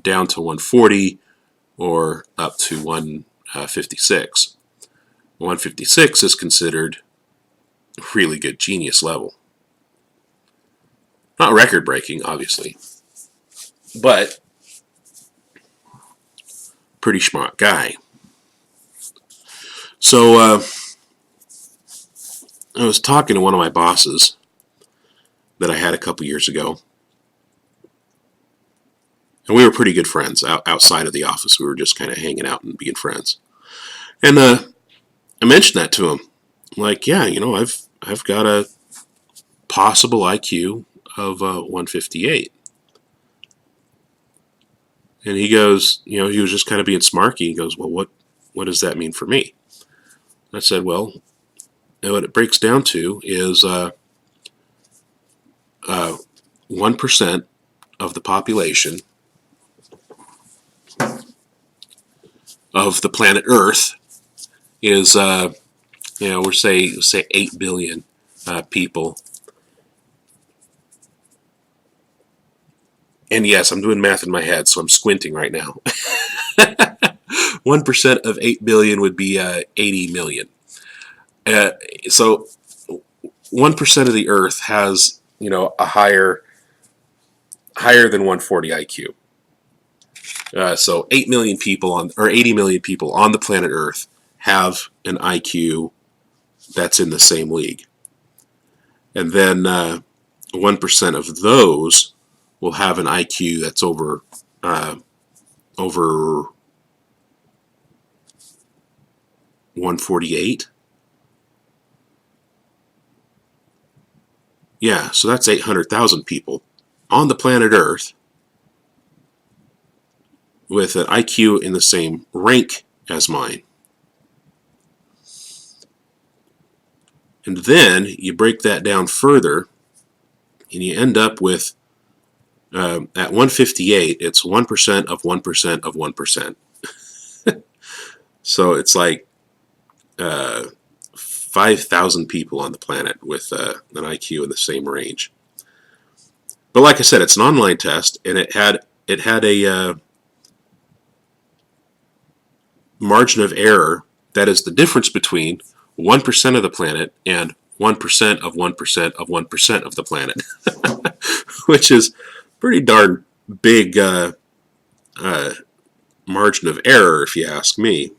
down to 140 or up to 156. 156 is considered really good genius level. Not record breaking, obviously, but pretty smart guy. So I was talking to one of my bosses that I had a couple years ago, and we were pretty good friends outside of the office. We were just kind of hanging out and being friends. And I mentioned that to him, like, yeah, you know, I've got a possible IQ of 158. And he goes, he was just kind of being smarky. He goes, well, what does that mean for me? I said, well, what it breaks down to is 1% of the population of the planet Earth is, we're say 8 billion people. And yes, I'm doing math in my head, so I'm squinting right now. 1% of 8 billion would be 80 million. So 1% of the Earth has, a higher than 140 IQ. So 8 million people or 80 million people on the planet Earth have an IQ that's in the same league. And then 1% of those will have an IQ that's over 148. Yeah, so that's 800,000 people on the planet Earth with an IQ in the same rank as mine. And then you break that down further, and you end up with, at 158, it's 1% of 1% of 1%. So it's like 5,000 people on the planet with an IQ in the same range. But like I said, it's an online test, and it had a margin of error that is the difference between 1% of the planet and 1% of 1% of 1% of the planet, which is pretty darn big margin of error, if you ask me.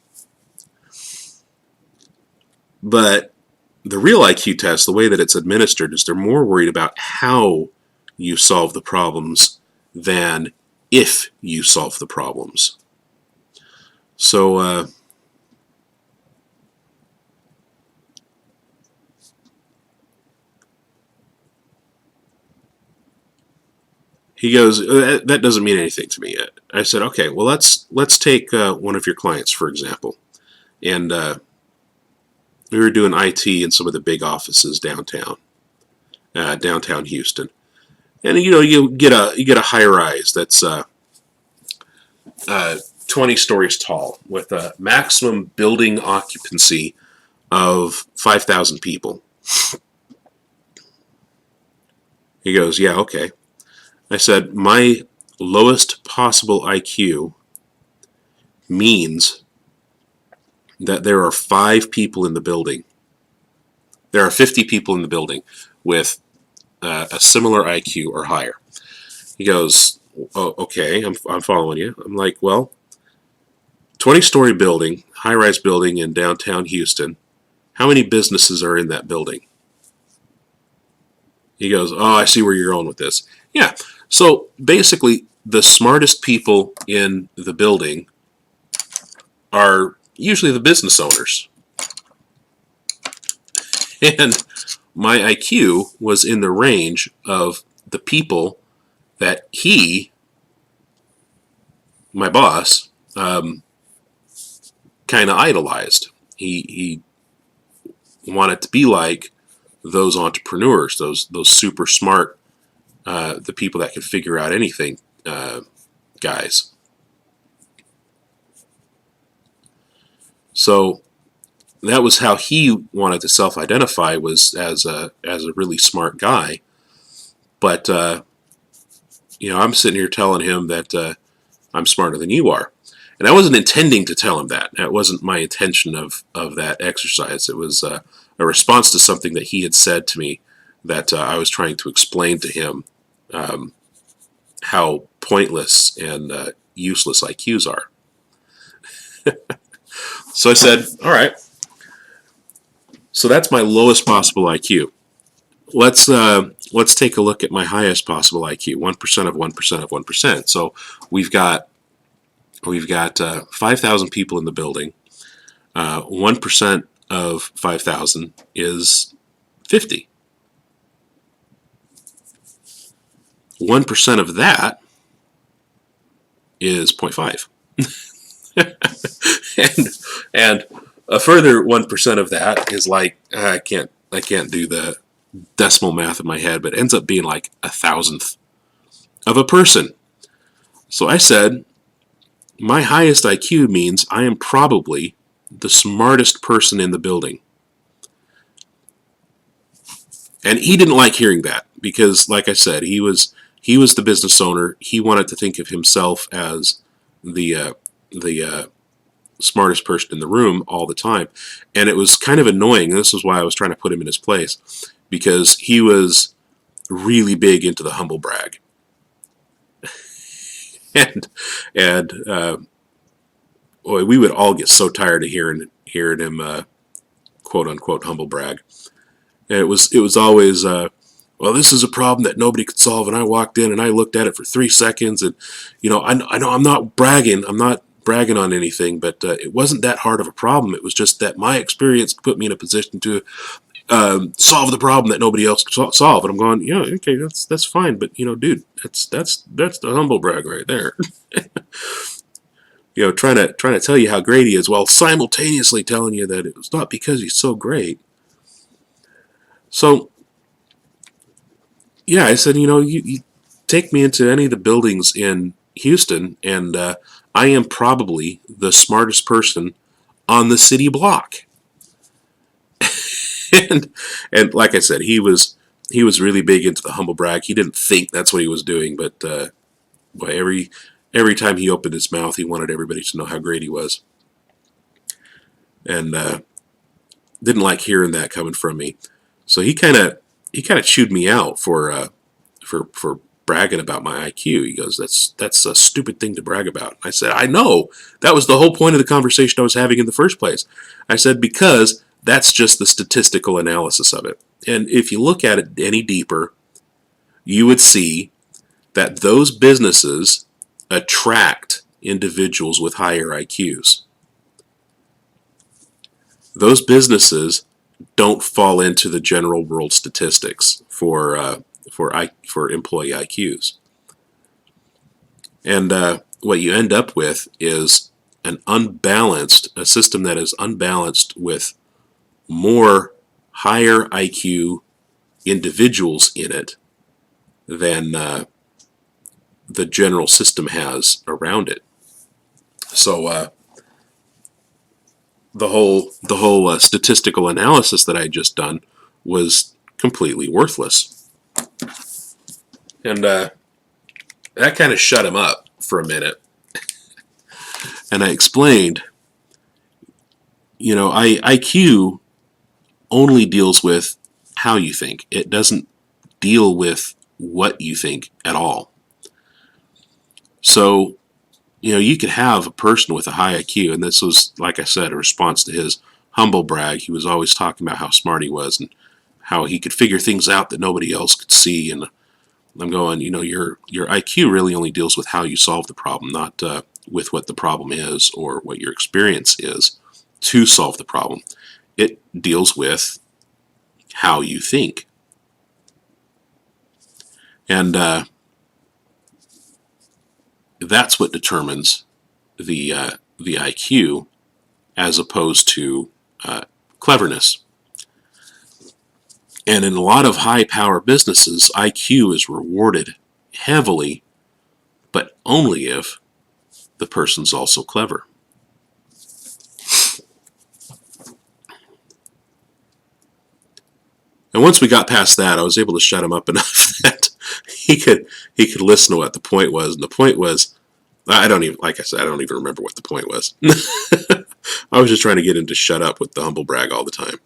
But the real IQ test, the way that it's administered, is they're more worried about how you solve the problems than if you solve the problems. So he goes, that doesn't mean anything to me yet. I said, okay, well, let's take one of your clients, for example. And we were doing IT in some of the big offices downtown Houston. And you get a high rise that's 20 stories tall with a maximum building occupancy of 5,000 people. He goes, yeah, okay. I said, my lowest possible IQ means that there are 5 people in the building. There are 50 people in the building with a similar IQ or higher. He goes, oh, okay, I'm following you. I'm like, well, 20-story building, high-rise building in downtown Houston. How many businesses are in that building? He goes, oh, I see where you're going with this. Yeah, so basically the smartest people in the building are usually the business owners. And my IQ was in the range of the people that my boss, kind of idolized. He wanted to be like those entrepreneurs, those super smart, the people that could figure out anything, guys. So that was how he wanted to self-identify, was as a really smart guy. But I'm sitting here telling him that I'm smarter than you are. And I wasn't intending to tell him that. That wasn't my intention of that exercise. It was a response to something that he had said to me that I was trying to explain to him how pointless and useless IQs are. So I said, all right, so that's my lowest possible IQ. Let's take a look at my highest possible IQ, 1% of 1% of 1%. So we've got 5,000 people in the building. 1% of 5,000 is 50. 1% of that is 0.5. and a further 1% of that is like I can't do the decimal math in my head, but it ends up being like 1,000th of a person. So I said, my highest IQ means I am probably the smartest person in the building. And he didn't like hearing that because, like I said, he was the business owner. He wanted to think of himself as the smartest person in the room all the time, and it was kind of annoying. This is why I was trying to put him in his place, because he was really big into the humble brag, and boy, we would all get so tired of hearing him quote unquote humble brag. And it was always well, this is a problem that nobody could solve, and I walked in and I looked at it for 3 seconds, and I know I'm not bragging. I'm not bragging on anything, but it wasn't that hard of a problem. It was just that my experience put me in a position to solve the problem that nobody else could solve. And I'm going, okay, that's fine, but dude, that's the humble brag right there. Trying to tell you how great he is, while simultaneously telling you that it was not because he's so great. So yeah, I said, you take me into any of the buildings in Houston, and I am probably the smartest person on the city block. and like I said, he was really big into the humble brag. He didn't think that's what he was doing, but boy, every time he opened his mouth, he wanted everybody to know how great he was, and didn't like hearing that coming from me. So he kind of chewed me out for bragging about my IQ. He goes, that's a stupid thing to brag about. I said, I know. That was the whole point of the conversation I was having in the first place. I said, because that's just the statistical analysis of it. And if you look at it any deeper, you would see that those businesses attract individuals with higher IQs. Those businesses don't fall into the general world statistics for employee IQs. And what you end up with is a system that is unbalanced with more higher IQ individuals in it than the general system has around it. So the whole statistical analysis that I had just done was completely worthless. And that kind of shut him up for a minute. And I explained, IQ only deals with how you think. It doesn't deal with what you think at all. So, you could have a person with a high IQ, and this was, like I said, a response to his humble brag. He was always talking about how smart he was and how he could figure things out that nobody else could see. And I'm going, your IQ really only deals with how you solve the problem, not with what the problem is or what your experience is to solve the problem. It deals with how you think. And that's what determines the IQ as opposed to cleverness. And in a lot of high power businesses, IQ is rewarded heavily, but only if the person's also clever. And once we got past that, I was able to shut him up enough that he could listen to what the point was. And the point was, I don't even remember what the point was. I was just trying to get him to shut up with the humble brag all the time.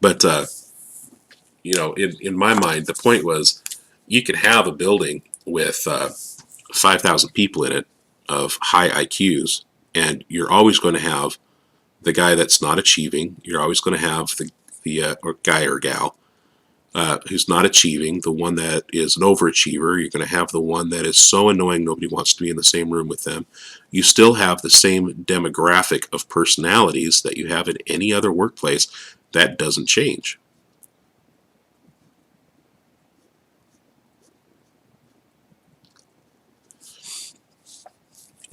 But in my mind, the point was, you can have a building with 5,000 people in it of high IQs, and you're always going to have the guy that's not achieving. You're always going to have the or guy or gal who's not achieving, the one that is an overachiever. You're going to have the one that is so annoying nobody wants to be in the same room with them. You still have the same demographic of personalities that you have in any other workplace. That doesn't change.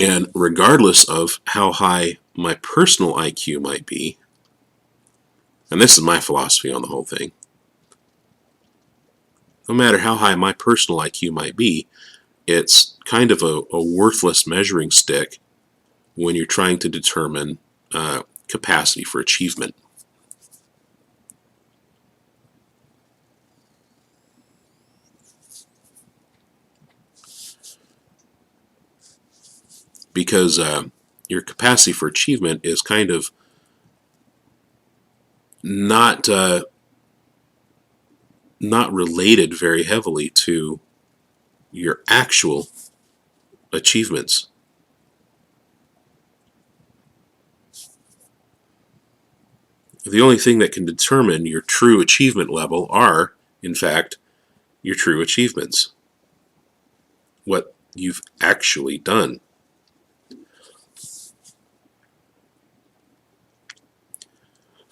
And regardless of how high my personal IQ might be, and this is my philosophy on the whole thing, no matter how high my personal IQ might be, it's kind of a worthless measuring stick when you're trying to determine capacity for achievement. Because your capacity for achievement is kind of not related very heavily to your actual achievements. The only thing that can determine your true achievement level are, in fact, your true achievements. What you've actually done.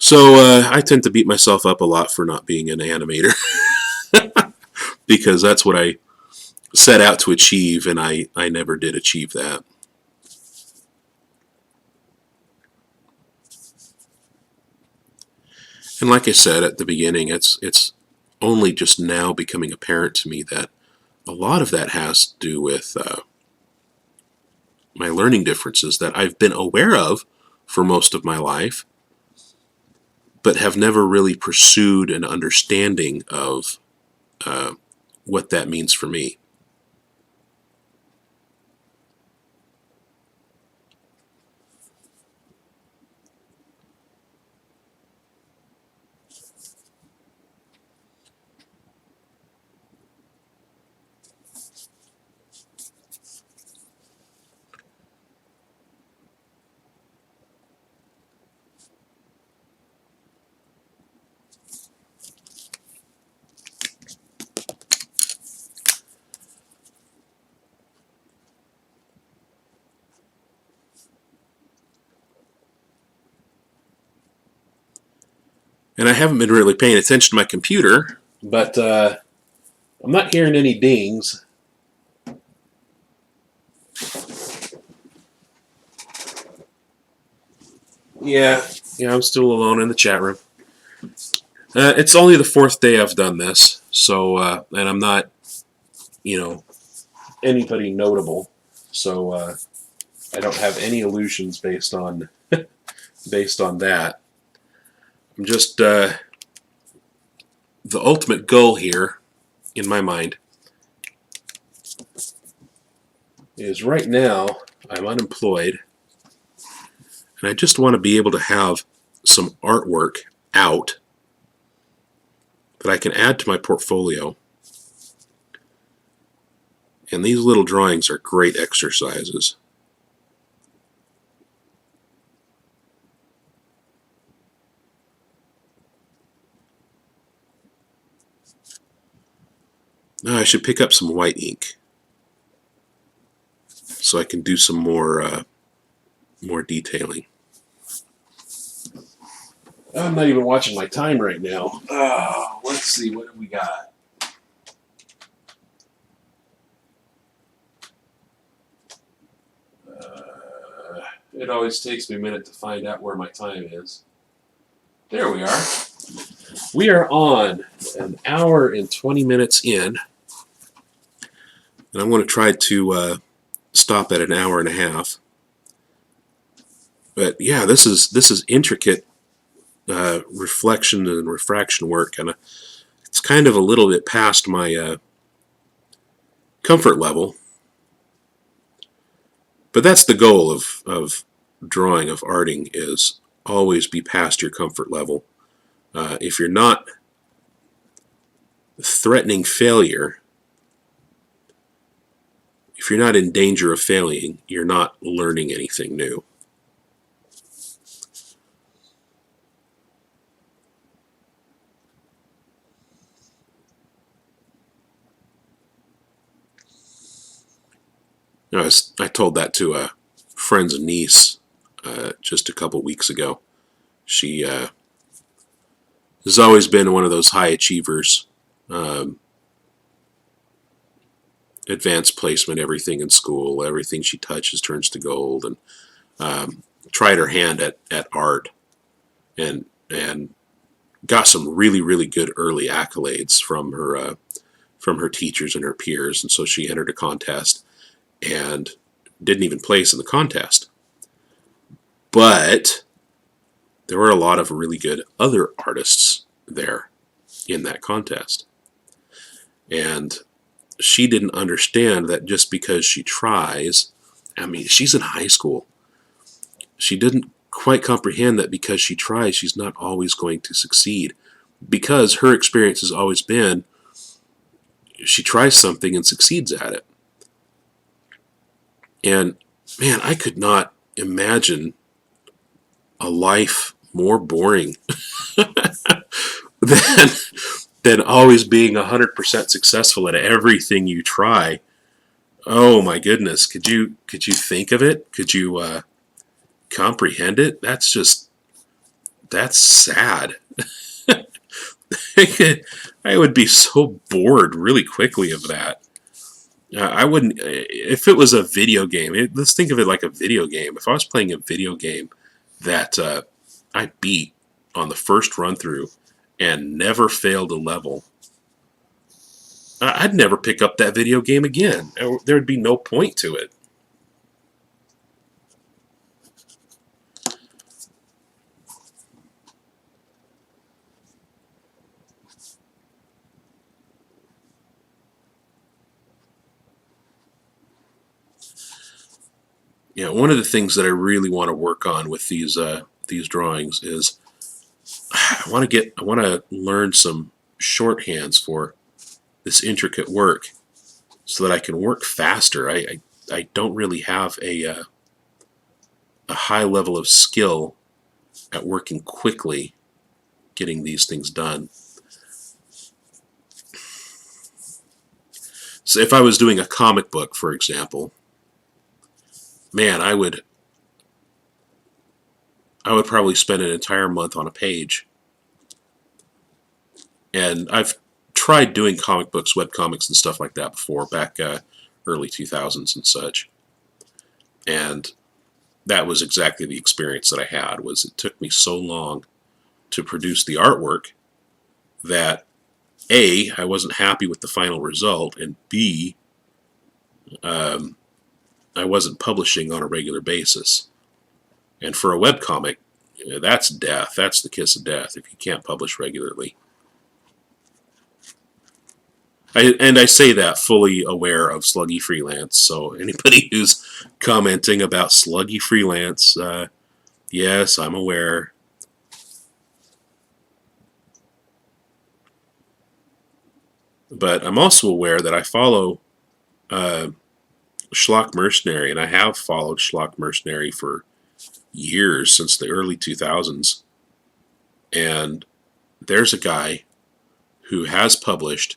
So I tend to beat myself up a lot for not being an animator because that's what I set out to achieve, and I never did achieve that. And like I said at the beginning, it's only just now becoming apparent to me that a lot of that has to do with my learning differences that I've been aware of for most of my life, but have never really pursued an understanding of what that means for me. And I haven't been really paying attention to my computer, but I'm not hearing any dings. Yeah, I'm still alone in the chat room. It's only the 4th day I've done this, so and I'm not, anybody notable, so I don't have any illusions based on that. I'm just the ultimate goal here, in my mind, is right now I'm unemployed, and I just want to be able to have some artwork out that I can add to my portfolio. And these little drawings are great exercises. Now I should pick up some white ink so I can do some more detailing. I'm not even watching my time right now. Let's see, what do we got? It always takes me a minute to find out where my time is. There we are. We are on an hour and 20 minutes in. And I'm going to try to stop at an hour and a half. But yeah, this is intricate reflection and refraction work, and it's kind of a little bit past my comfort level. But that's the goal of drawing, of arting, is always be past your comfort level. If you're not threatening failure, if you're not in danger of failing, you're not learning anything new. I told that to a friend's niece just a couple weeks ago. She has always been one of those high achievers, advanced placement, everything in school, everything she touches turns to gold, and tried her hand at art, and got some really, really good early accolades from her teachers and her peers. And so she entered a contest and didn't even place in the contest. But there were a lot of really good other artists there in that contest. And she didn't understand that just because she tries, I mean, she's in high school. She didn't quite comprehend that because she tries, she's not always going to succeed. Because her experience has always been she tries something and succeeds at it. And man, I could not imagine a life more boring than than always being 100% successful at everything you try. Oh my goodness, could you think of it? Could you comprehend it? That's sad. I would be so bored really quickly of that. I wouldn't, if it was a video game. Let's think of it like a video game. If I was playing a video game that I beat on the first run through and never failed a level, I'd never pick up that video game again. There would be no point to it. Yeah, one of the things that I really want to work on with these drawings is I want to learn some shorthands for this intricate work so that I can work faster. I don't really have a high level of skill at working quickly, getting these things done. So if I was doing a comic book, for example, man, I would probably spend an entire month on a page. And I've tried doing comic books, web comics, and stuff like that before, back early 2000s and such. And that was exactly the experience that I had. Was it took me so long to produce the artwork that A, I wasn't happy with the final result, and B, I wasn't publishing on a regular basis. And for a webcomic, that's death. That's the kiss of death if you can't publish regularly. I say that fully aware of Sluggy Freelance. So anybody who's commenting about Sluggy Freelance, yes, I'm aware. But I'm also aware that I follow Schlock Mercenary, and I have followed Schlock Mercenary for years, since the early 2000s. And there's a guy who has published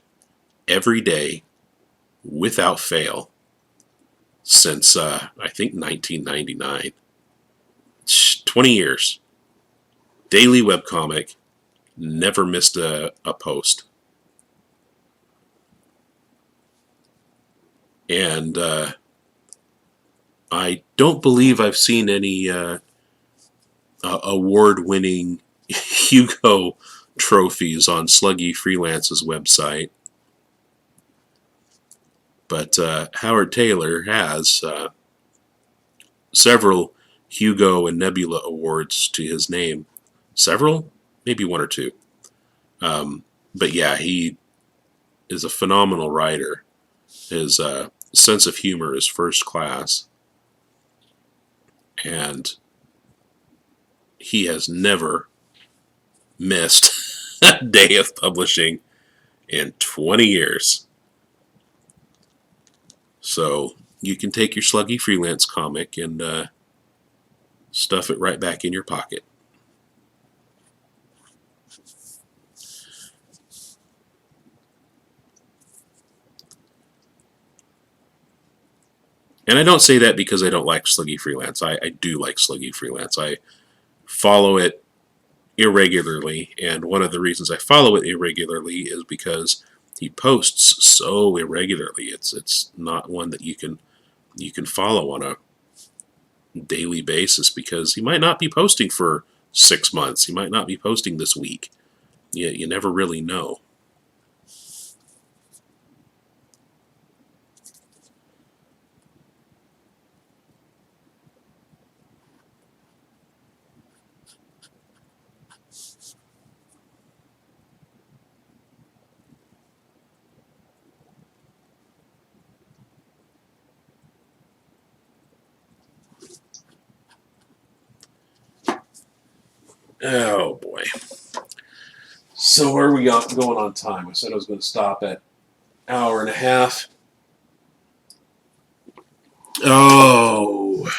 every day without fail since I think 1999. 20 years. Daily webcomic, never missed a post. And I don't believe I've seen any award-winning Hugo trophies on Sluggy Freelance's website. But Howard Taylor has several Hugo and Nebula awards to his name. Several? Maybe one or two. But yeah, he is a phenomenal writer. His sense of humor is first class. And he has never missed a day of publishing in 20 years. So you can take your Sluggy Freelance comic and stuff it right back in your pocket. And I don't say that because I don't like Sluggy Freelance. I do like Sluggy Freelance. I follow it irregularly, and one of the reasons I follow it irregularly is because he posts so irregularly. It's not one that you can follow on a daily basis, because he might not be posting for 6 months. He might not be posting this week. You never really know. Oh boy. So where are we going on time? I said I was going to stop at hour and a half. Oh,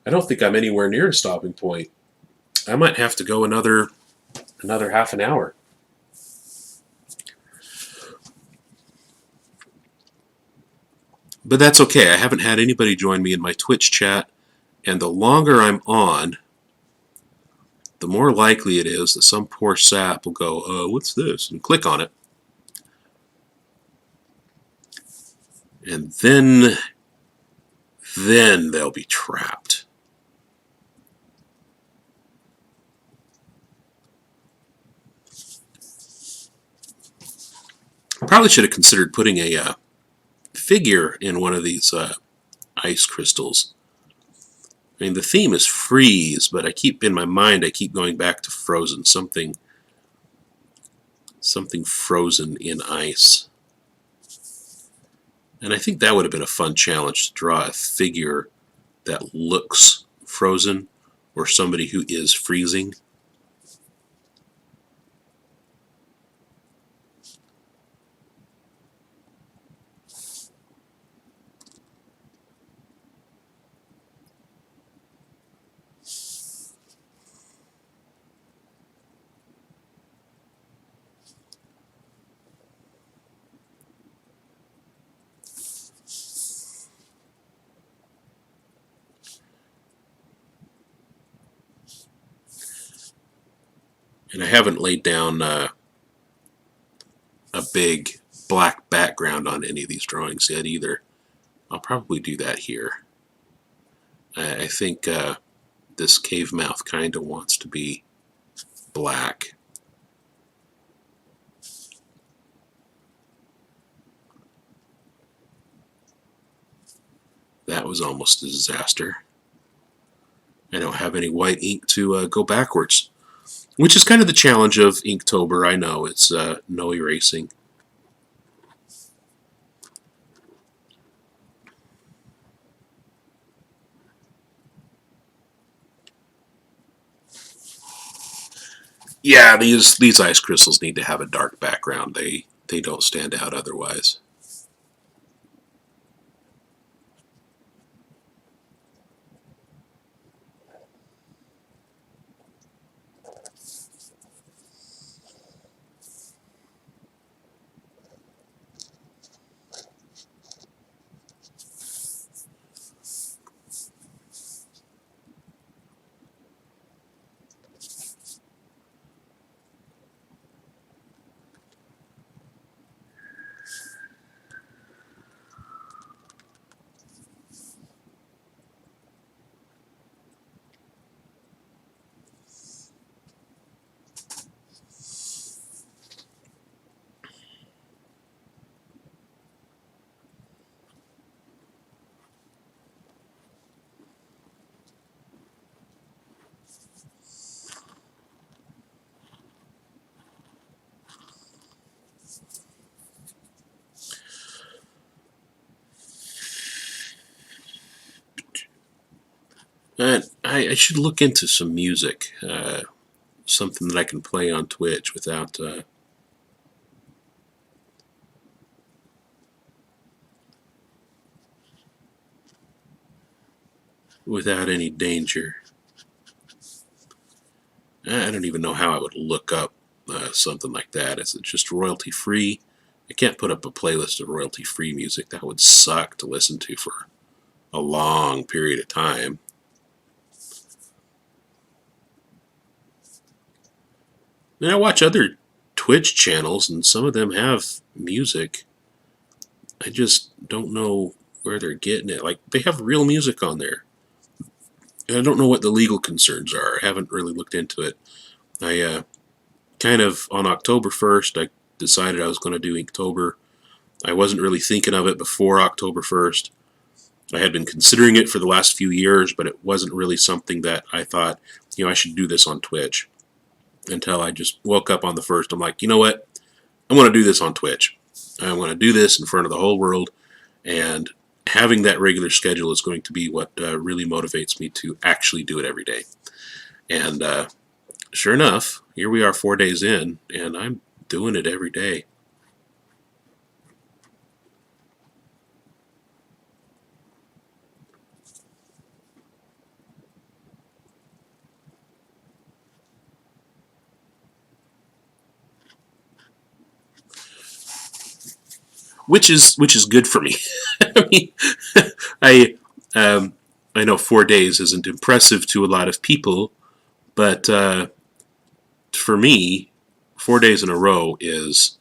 I don't think I'm anywhere near a stopping point. I might have to go another half an hour. But that's okay. I haven't had anybody join me in my Twitch chat, and the longer I'm on, the more likely it is that some poor sap will go, what's this? And click on it. And then they'll be trapped. Probably should have considered putting a figure in one of these ice crystals. I mean, the theme is freeze, but I keep going back to frozen, something frozen in ice. And I think that would have been a fun challenge, to draw a figure that looks frozen, or somebody who is freezing. And I haven't laid down a big black background on any of these drawings yet either. I'll probably do that here. I think this cave mouth kind of wants to be black. That was almost a disaster. I don't have any white ink to go backwards, which is kind of the challenge of Inktober. I know it's no erasing. Yeah, these ice crystals need to have a dark background. They don't stand out otherwise. And I should look into some music, something that I can play on Twitch without any danger. I don't even know how I would look up something like that. Is it just royalty free? I can't put up a playlist of royalty free music. That would suck to listen to for a long period of time. And I watch other Twitch channels, and some of them have music. I just don't know where they're getting it. Like, they have real music on there. And I don't know what the legal concerns are. I haven't really looked into it. I kind of, on October 1st, I decided I was going to do Inktober. I wasn't really thinking of it before October 1st. I had been considering it for the last few years, but it wasn't really something that I thought, I should do this on Twitch. Until I just woke up on the 1st. I'm like, you know what? I want to do this on Twitch. I want to do this in front of the whole world. And having that regular schedule is going to be what really motivates me to actually do it every day. And sure enough, here we are 4 days in, and I'm doing it every day. Which is good for me. I mean, I um, I know 4 days isn't impressive to a lot of people, but for me, 4 days in a row is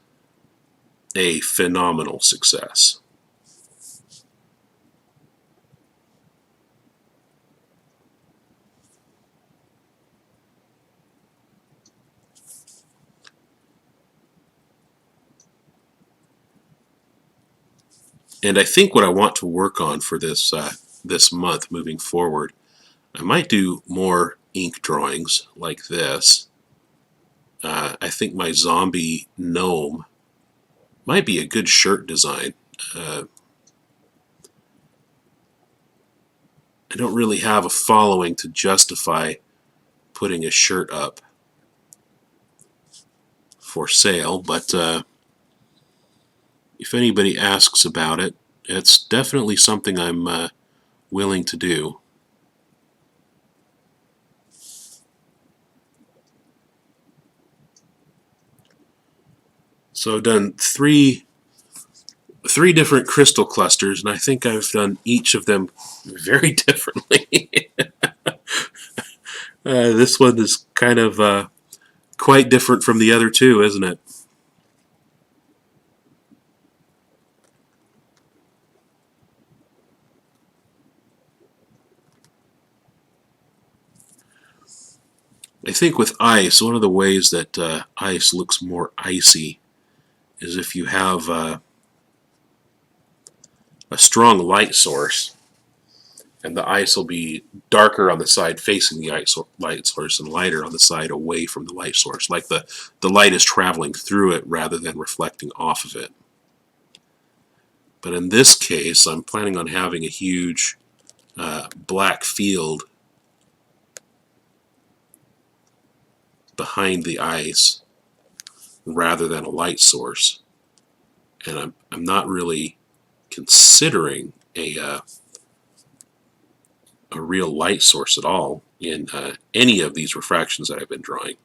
a phenomenal success. And I think what I want to work on for this month moving forward, I might do more ink drawings like this. I think my zombie gnome might be a good shirt design. I don't really have a following to justify putting a shirt up for sale, but if anybody asks about it, it's definitely something I'm willing to do. So I've done three different crystal clusters, and I think I've done each of them very differently. This one is kind of quite different from the other two, isn't it? I think with ice, one of the ways that ice looks more icy is if you have a strong light source, and the ice will be darker on the side facing the light source and lighter on the side away from the light source, like the light is traveling through it rather than reflecting off of it. But in this case, I'm planning on having a huge black field behind the ice rather than a light source. And I'm not really considering a real light source at all in any of these refractions that I've been drawing.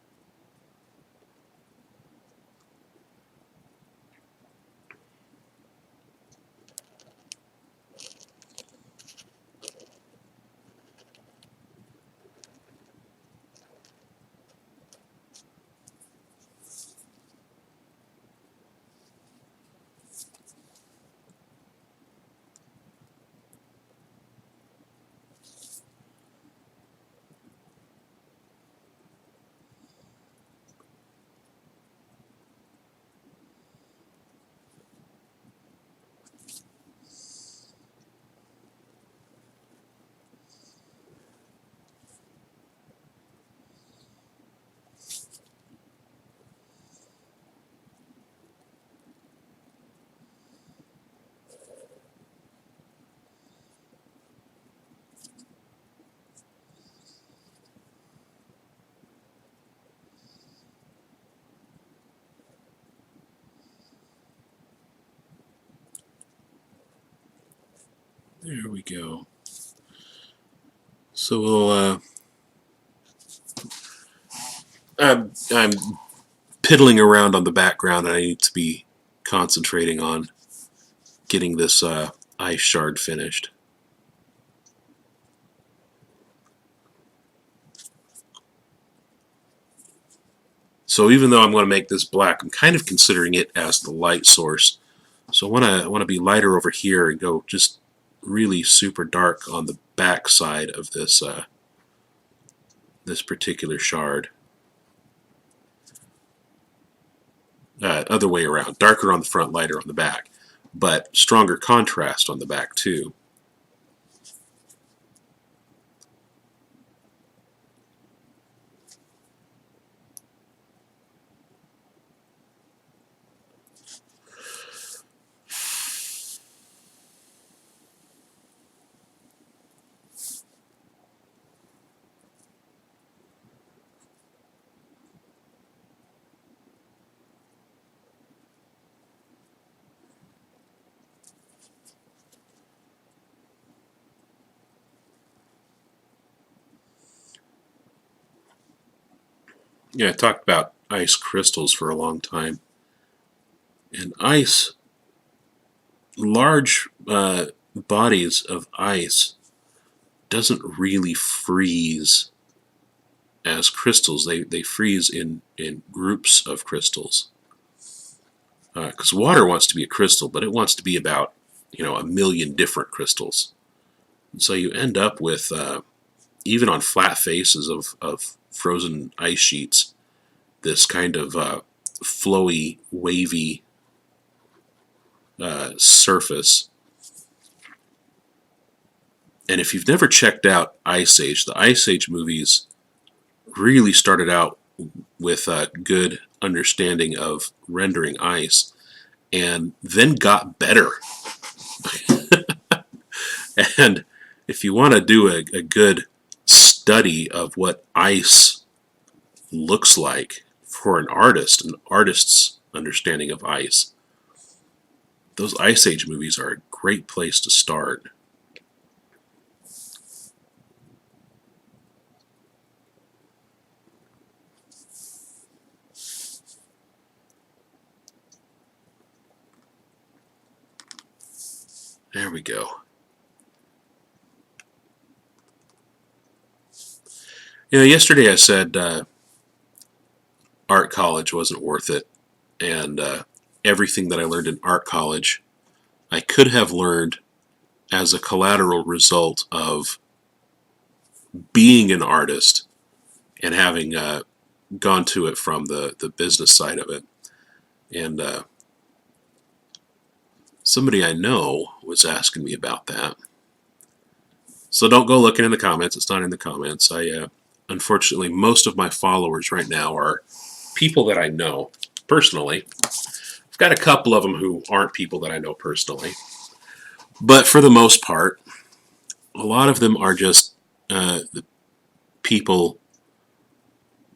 There we go. So we'll, I'm piddling around on the background, and I need to be concentrating on getting this ice shard finished. So even though I'm going to make this black, I'm kind of considering it as the light source. So I want to be lighter over here and go just really super dark on the back side of this this particular shard. Other way around, darker on the front, lighter on the back, but stronger contrast on the back too. Yeah, I talked about ice crystals for a long time. And ice, large bodies of ice doesn't really freeze as crystals. They freeze in groups of crystals. Because water wants to be a crystal, but it wants to be about, a million different crystals. And so you end up with, even on flat faces of frozen ice sheets, this kind of flowy, wavy surface. And if you've never checked out Ice Age, the Ice Age movies really started out with a good understanding of rendering ice and then got better. And if you want to do a good study of what ice looks like for an artist's understanding of ice, those Ice Age movies are a great place to start. There we go. Yesterday I said art college wasn't worth it, and everything that I learned in art college I could have learned as a collateral result of being an artist and having gone to it from the business side of it. And somebody I know was asking me about that. So don't go looking in the comments. It's not in the comments. Unfortunately, most of my followers right now are people that I know personally. I've got a couple of them who aren't people that I know personally. But for the most part, a lot of them are just the people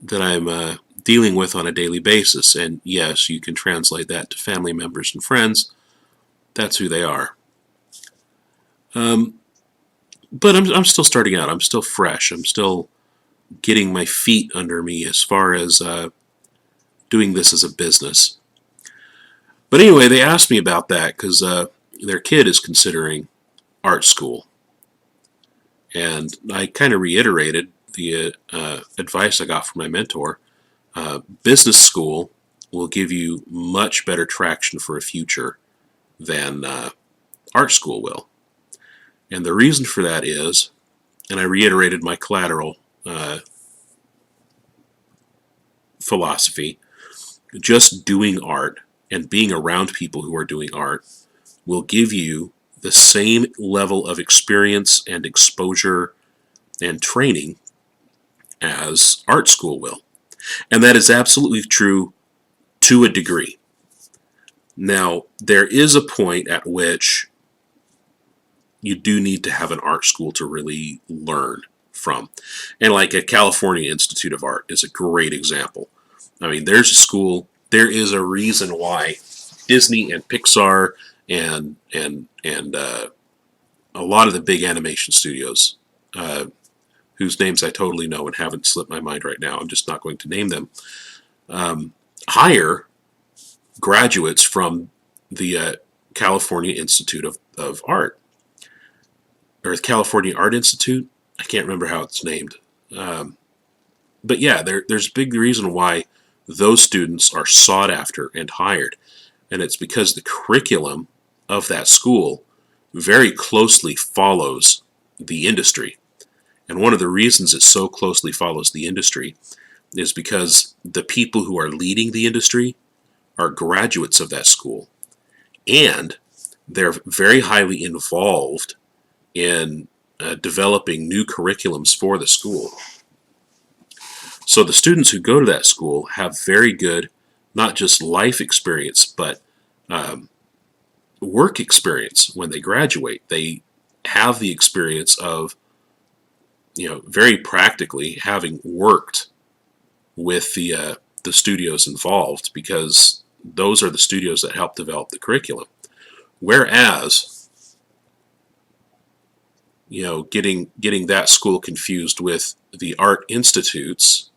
that I'm dealing with on a daily basis. And yes, you can translate that to family members and friends. That's who they are. But I'm still starting out. I'm still fresh. I'm still getting my feet under me as far as doing this as a business. But anyway, they asked me about that because their kid is considering art school. And I kind of reiterated the advice I got from my mentor. Business school will give you much better traction for a future than art school will. And the reason for that is, and I reiterated my collateral philosophy, just doing art and being around people who are doing art will give you the same level of experience and exposure and training as art school will. And that is absolutely true to a degree. Now, there is a point at which you do need to have an art school to really learn from. And like a California Institute of Art is a great example. I mean, there's a school, there is a reason why Disney and Pixar and a lot of the big animation studios, whose names I totally know and haven't slipped my mind right now, I'm just not going to name them, hire graduates from the California Institute of Art, or the California Art Institute. I can't remember how it's named. But yeah, there's a big reason why those students are sought after and hired. And it's because the curriculum of that school very closely follows the industry. And one of the reasons it so closely follows the industry is because the people who are leading the industry are graduates of that school. And they're very highly involved in developing new curriculums for the school. So the students who go to that school have very good, not just life experience, but work experience when they graduate. They have the experience of, very practically having worked with the studios involved, because those are the studios that help develop the curriculum. Whereas, getting that school confused with the art institutes,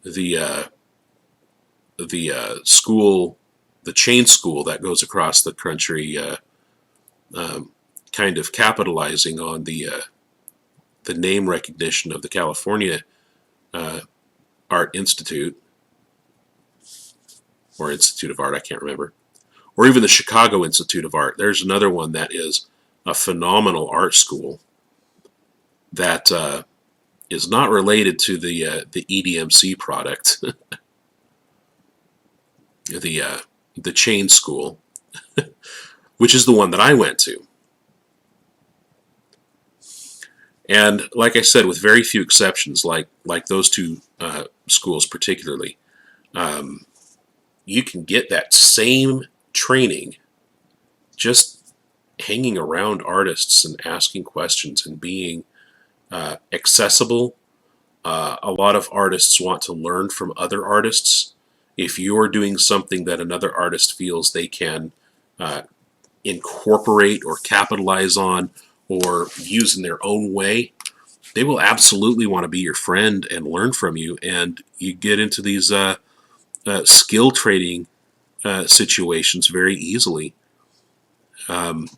the school, the chain school that goes across the country, kind of capitalizing on the name recognition of the California Art Institute, or Institute of Art, I can't remember, or even the Chicago Institute of Art. There's another one that is a phenomenal art school that is not related to the EDMC product, the chain school, which is the one that I went to. And like I said, with very few exceptions, like those two schools particularly, you can get that same training just hanging around artists and asking questions and being accessible. A lot of artists want to learn from other artists. If you're doing something that another artist feels they can incorporate or capitalize on or use in their own way, they will absolutely want to be your friend and learn from you. And you get into these skill trading situations very easily. And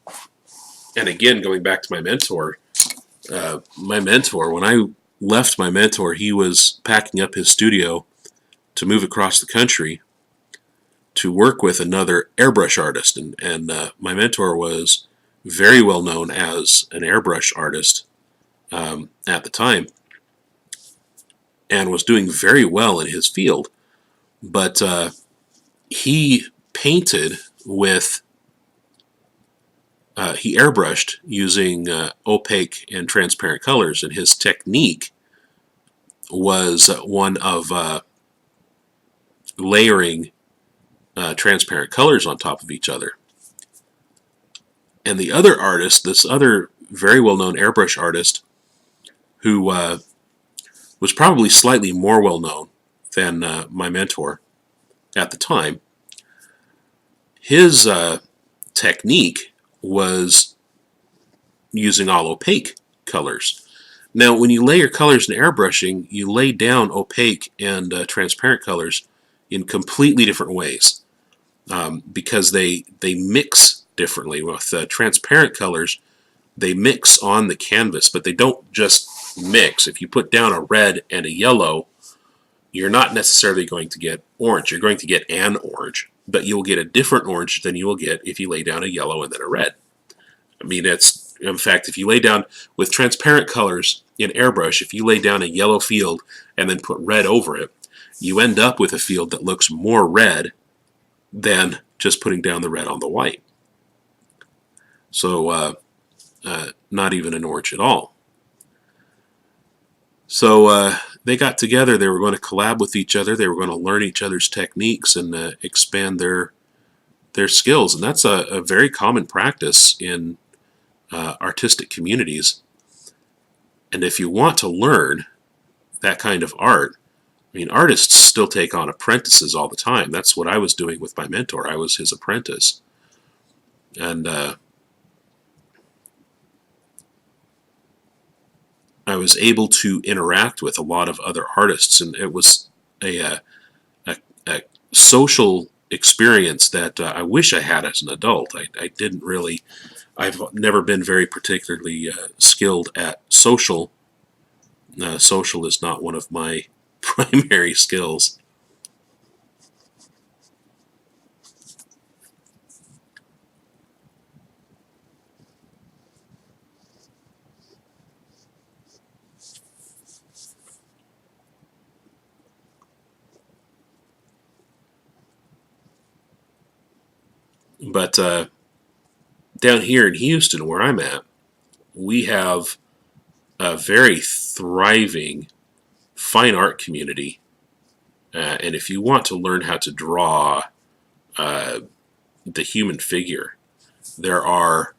again, going back to my mentor, when I left my mentor, he was packing up his studio to move across the country to work with another airbrush artist. And my mentor was very well known as an airbrush artist at the time, and was doing very well in his field. But he painted with, he airbrushed using opaque and transparent colors, and his technique was one of layering transparent colors on top of each other. And the other artist, this other very well-known airbrush artist, who was probably slightly more well-known than my mentor at the time, his technique was using all opaque colors. Now, when you layer colors in airbrushing, you lay down opaque and transparent colors in completely different ways, because they mix differently. With transparent colors, they mix on the canvas, but they don't just mix. If you put down a red and a yellow, you're not necessarily going to get orange. You're going to get an orange, but you'll get a different orange than you will get if you lay down a yellow and then a red. I mean, in fact, if you lay down with transparent colors in airbrush, if you lay down a yellow field and then put red over it, you end up with a field that looks more red than just putting down the red on the white. So not even an orange at all. So they got together. They were going to collab with each other. They were going to learn each other's techniques and expand their skills. And that's a very common practice in artistic communities. And if you want to learn that kind of art, I mean, artists still take on apprentices all the time. That's what I was doing with my mentor. I was his apprentice. And I was able to interact with a lot of other artists, and it was a social experience that I wish I had as an adult. I didn't really, I've never been very particularly skilled at social. Social is not one of my primary skills. But down here in Houston, where I'm at, we have a very thriving fine art community. And if you want to learn how to draw uh, the human figure, there are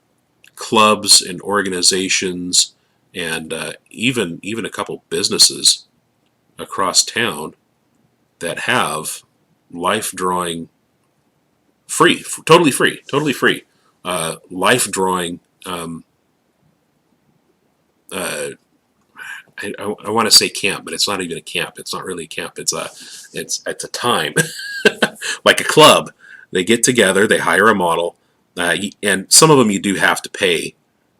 clubs and organizations and even a couple businesses across town that have life drawing free, totally free, life drawing. Uh, I want to say camp, but it's not even a camp. It's not really a camp. It's a time, like a club. They get together, they hire a model, and some of them you do have to pay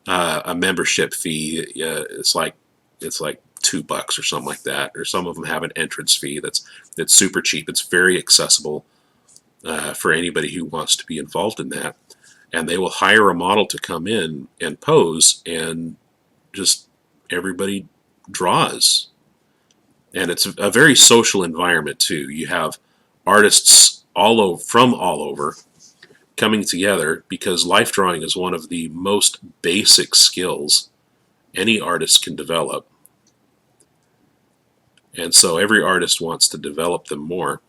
a membership fee. It's like $2 or something like that. Or some of them have an entrance fee that's super cheap. It's very accessible for anybody who wants to be involved in that. And they will hire a model to come in and pose, and just everybody draws. And it's a very social environment too. You have artists from all over coming together, because life drawing is one of the most basic skills any artist can develop. And so every artist wants to develop them more.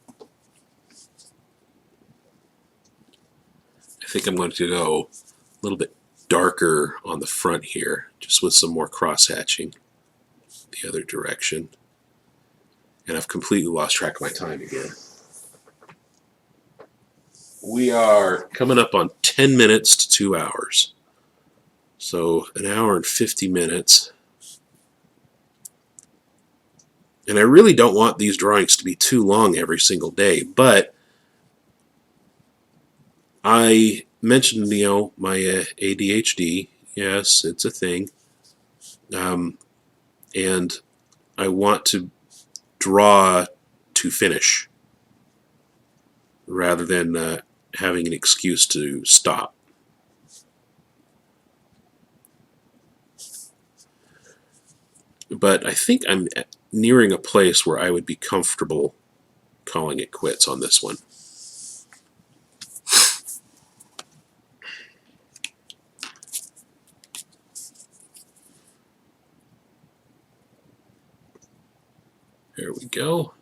I think I'm going to go a little bit darker on the front here, just with some more cross-hatching the other direction. And I've completely lost track of my time again. We are coming up on 10 minutes to 2 hours. So an hour and 50 minutes. And I really don't want these drawings to be too long every single day, but I mentioned, my ADHD. Yes, it's a thing. And I want to draw to finish rather than having an excuse to stop. But I think I'm nearing a place where I would be comfortable calling it quits on this one. There we go.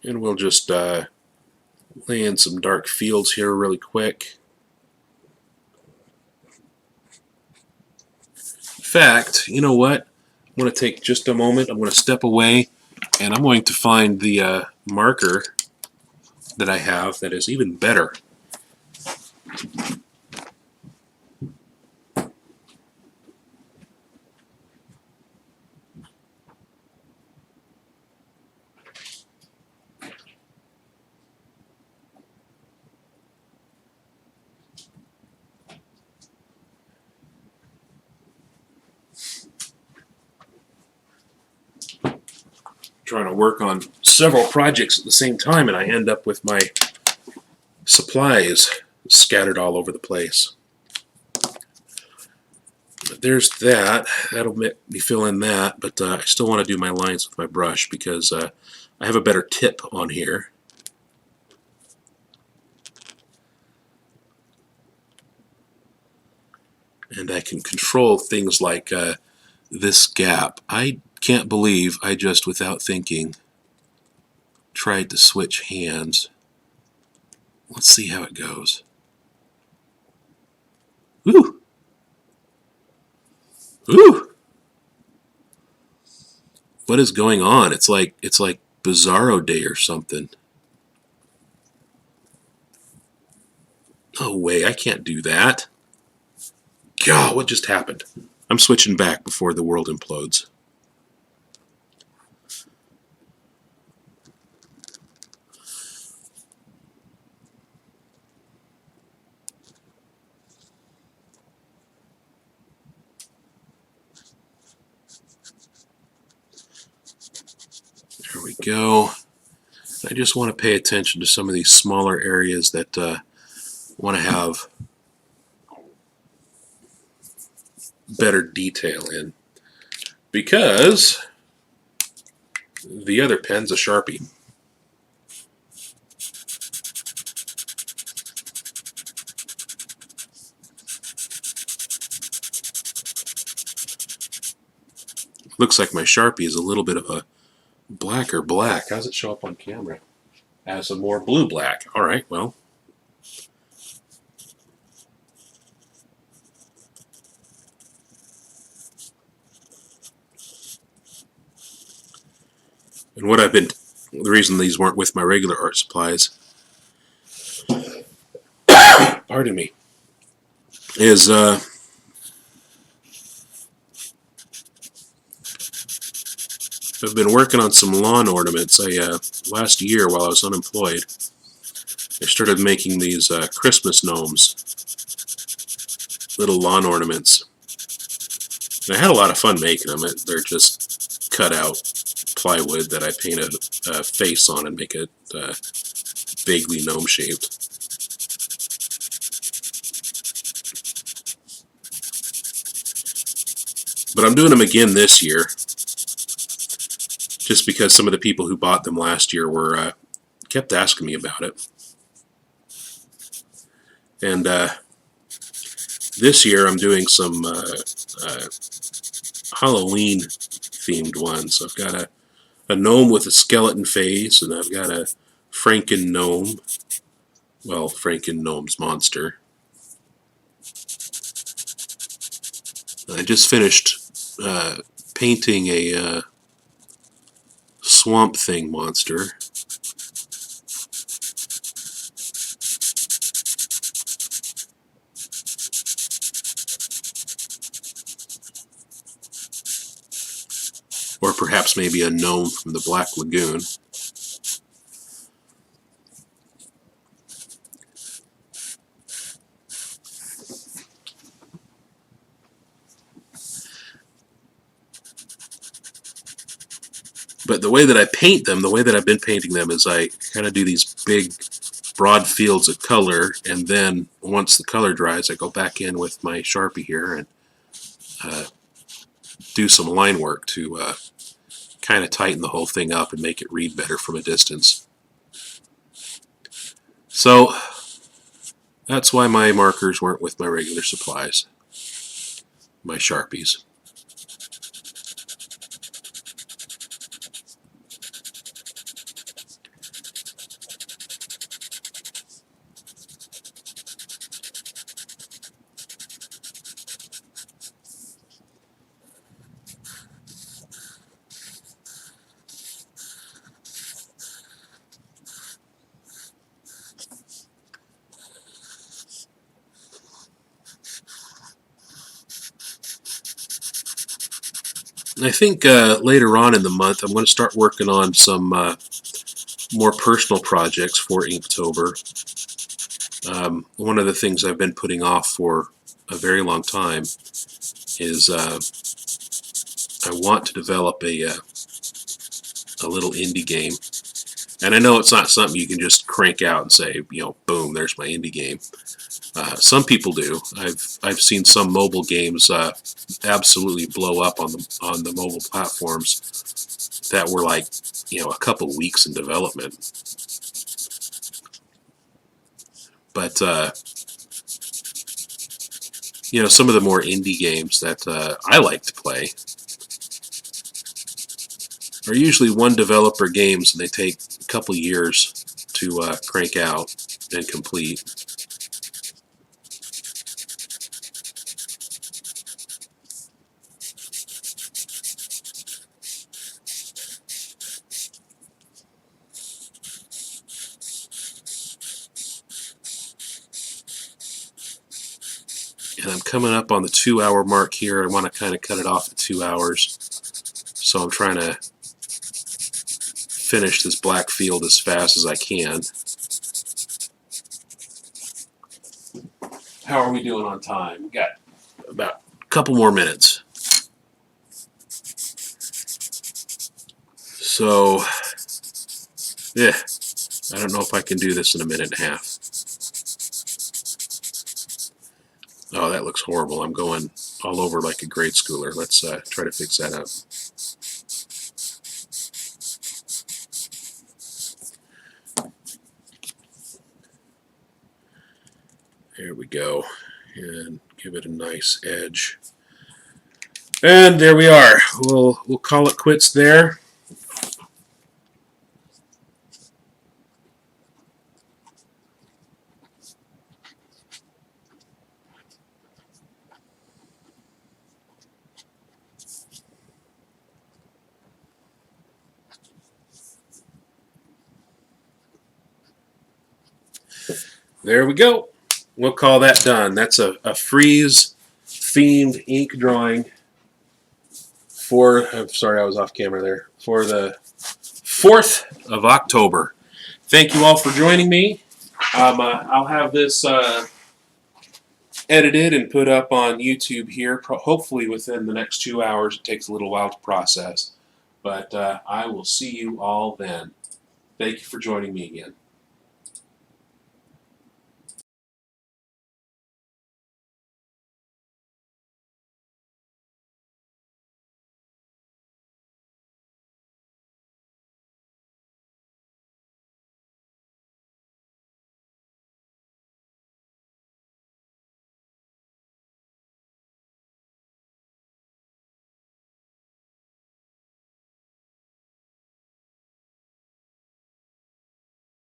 And we'll just lay in some dark fields here really quick. In fact, you know what? I'm going to take just a moment. I'm going to step away, and I'm going to find the marker that I have that is even better. Trying to work on several projects at the same time, and I end up with my supplies scattered all over the place. But there's that. That'll make me fill in that, but I still want to do my lines with my brush, because I have a better tip on here. And I can control things like this gap. I can't believe I just, without thinking, tried to switch hands. Let's see how it goes. Ooh! Ooh! What is going on? It's like Bizarro Day or something. No way, I can't do that. God, what just happened? I'm switching back before the world implodes. go. I just want to pay attention to some of these smaller areas that want to have better detail in, because the other pen's a Sharpie. Looks like my Sharpie is a little bit of a blacker black. How does it show up on camera? As a more blue-black. All right, well. And what I've been, the reason these weren't with my regular art supplies, pardon me, is I've been working on some lawn ornaments. Last year while I was unemployed, I started making these Christmas gnomes, little lawn ornaments. And I had a lot of fun making them. They're just cut out plywood that I paint a face on and make it vaguely gnome shaped. But I'm doing them again this year, just because some of the people who bought them last year were kept asking me about it. And this year I'm doing some Halloween themed ones. I've got a gnome with a skeleton face, and I've got a Franken gnome. Well, Franken gnome's monster. I just finished painting a Swamp Thing monster. Or perhaps maybe a gnome from the Black Lagoon. But the way that I paint them, the way that I've been painting them, is I kind of do these big, broad fields of color, and then once the color dries, I go back in with my Sharpie here and do some line work to kind of tighten the whole thing up and make it read better from a distance. So that's why my markers weren't with my regular supplies, my Sharpies. I think later on in the month I'm going to start working on some more personal projects for Inktober. One of the things I've been putting off for a very long time is I want to develop a little indie game. And I know it's not something you can just crank out and say, you know, boom, there's my indie game. Some people do. I've seen some mobile games absolutely blow up on the mobile platforms that were like, you know, a couple weeks in development. But you know, some of the more indie games that I like to play are usually one developer games, and they take a couple years to crank out and complete. And I'm coming up on the 2-hour mark here. I want to kind of cut it off at 2 hours. So I'm trying to finish this black field as fast as I can. How are we doing on time? We got about a couple more minutes. So Yeah, I don't know if I can do this in a minute and a half. Oh, that looks horrible. I'm going all over like a grade schooler. Let's try to fix that up. There we go. And give it a nice edge. And there we are. We'll call it quits there. There we go. We'll call that done. That's a freeze themed ink drawing for, I'm sorry I was off camera there, for the 4th of October. Thank you all for joining me. I'll have this edited and put up on YouTube here, hopefully within the next 2 hours. It takes a little while to process. But I will see you all then. Thank you for joining me again.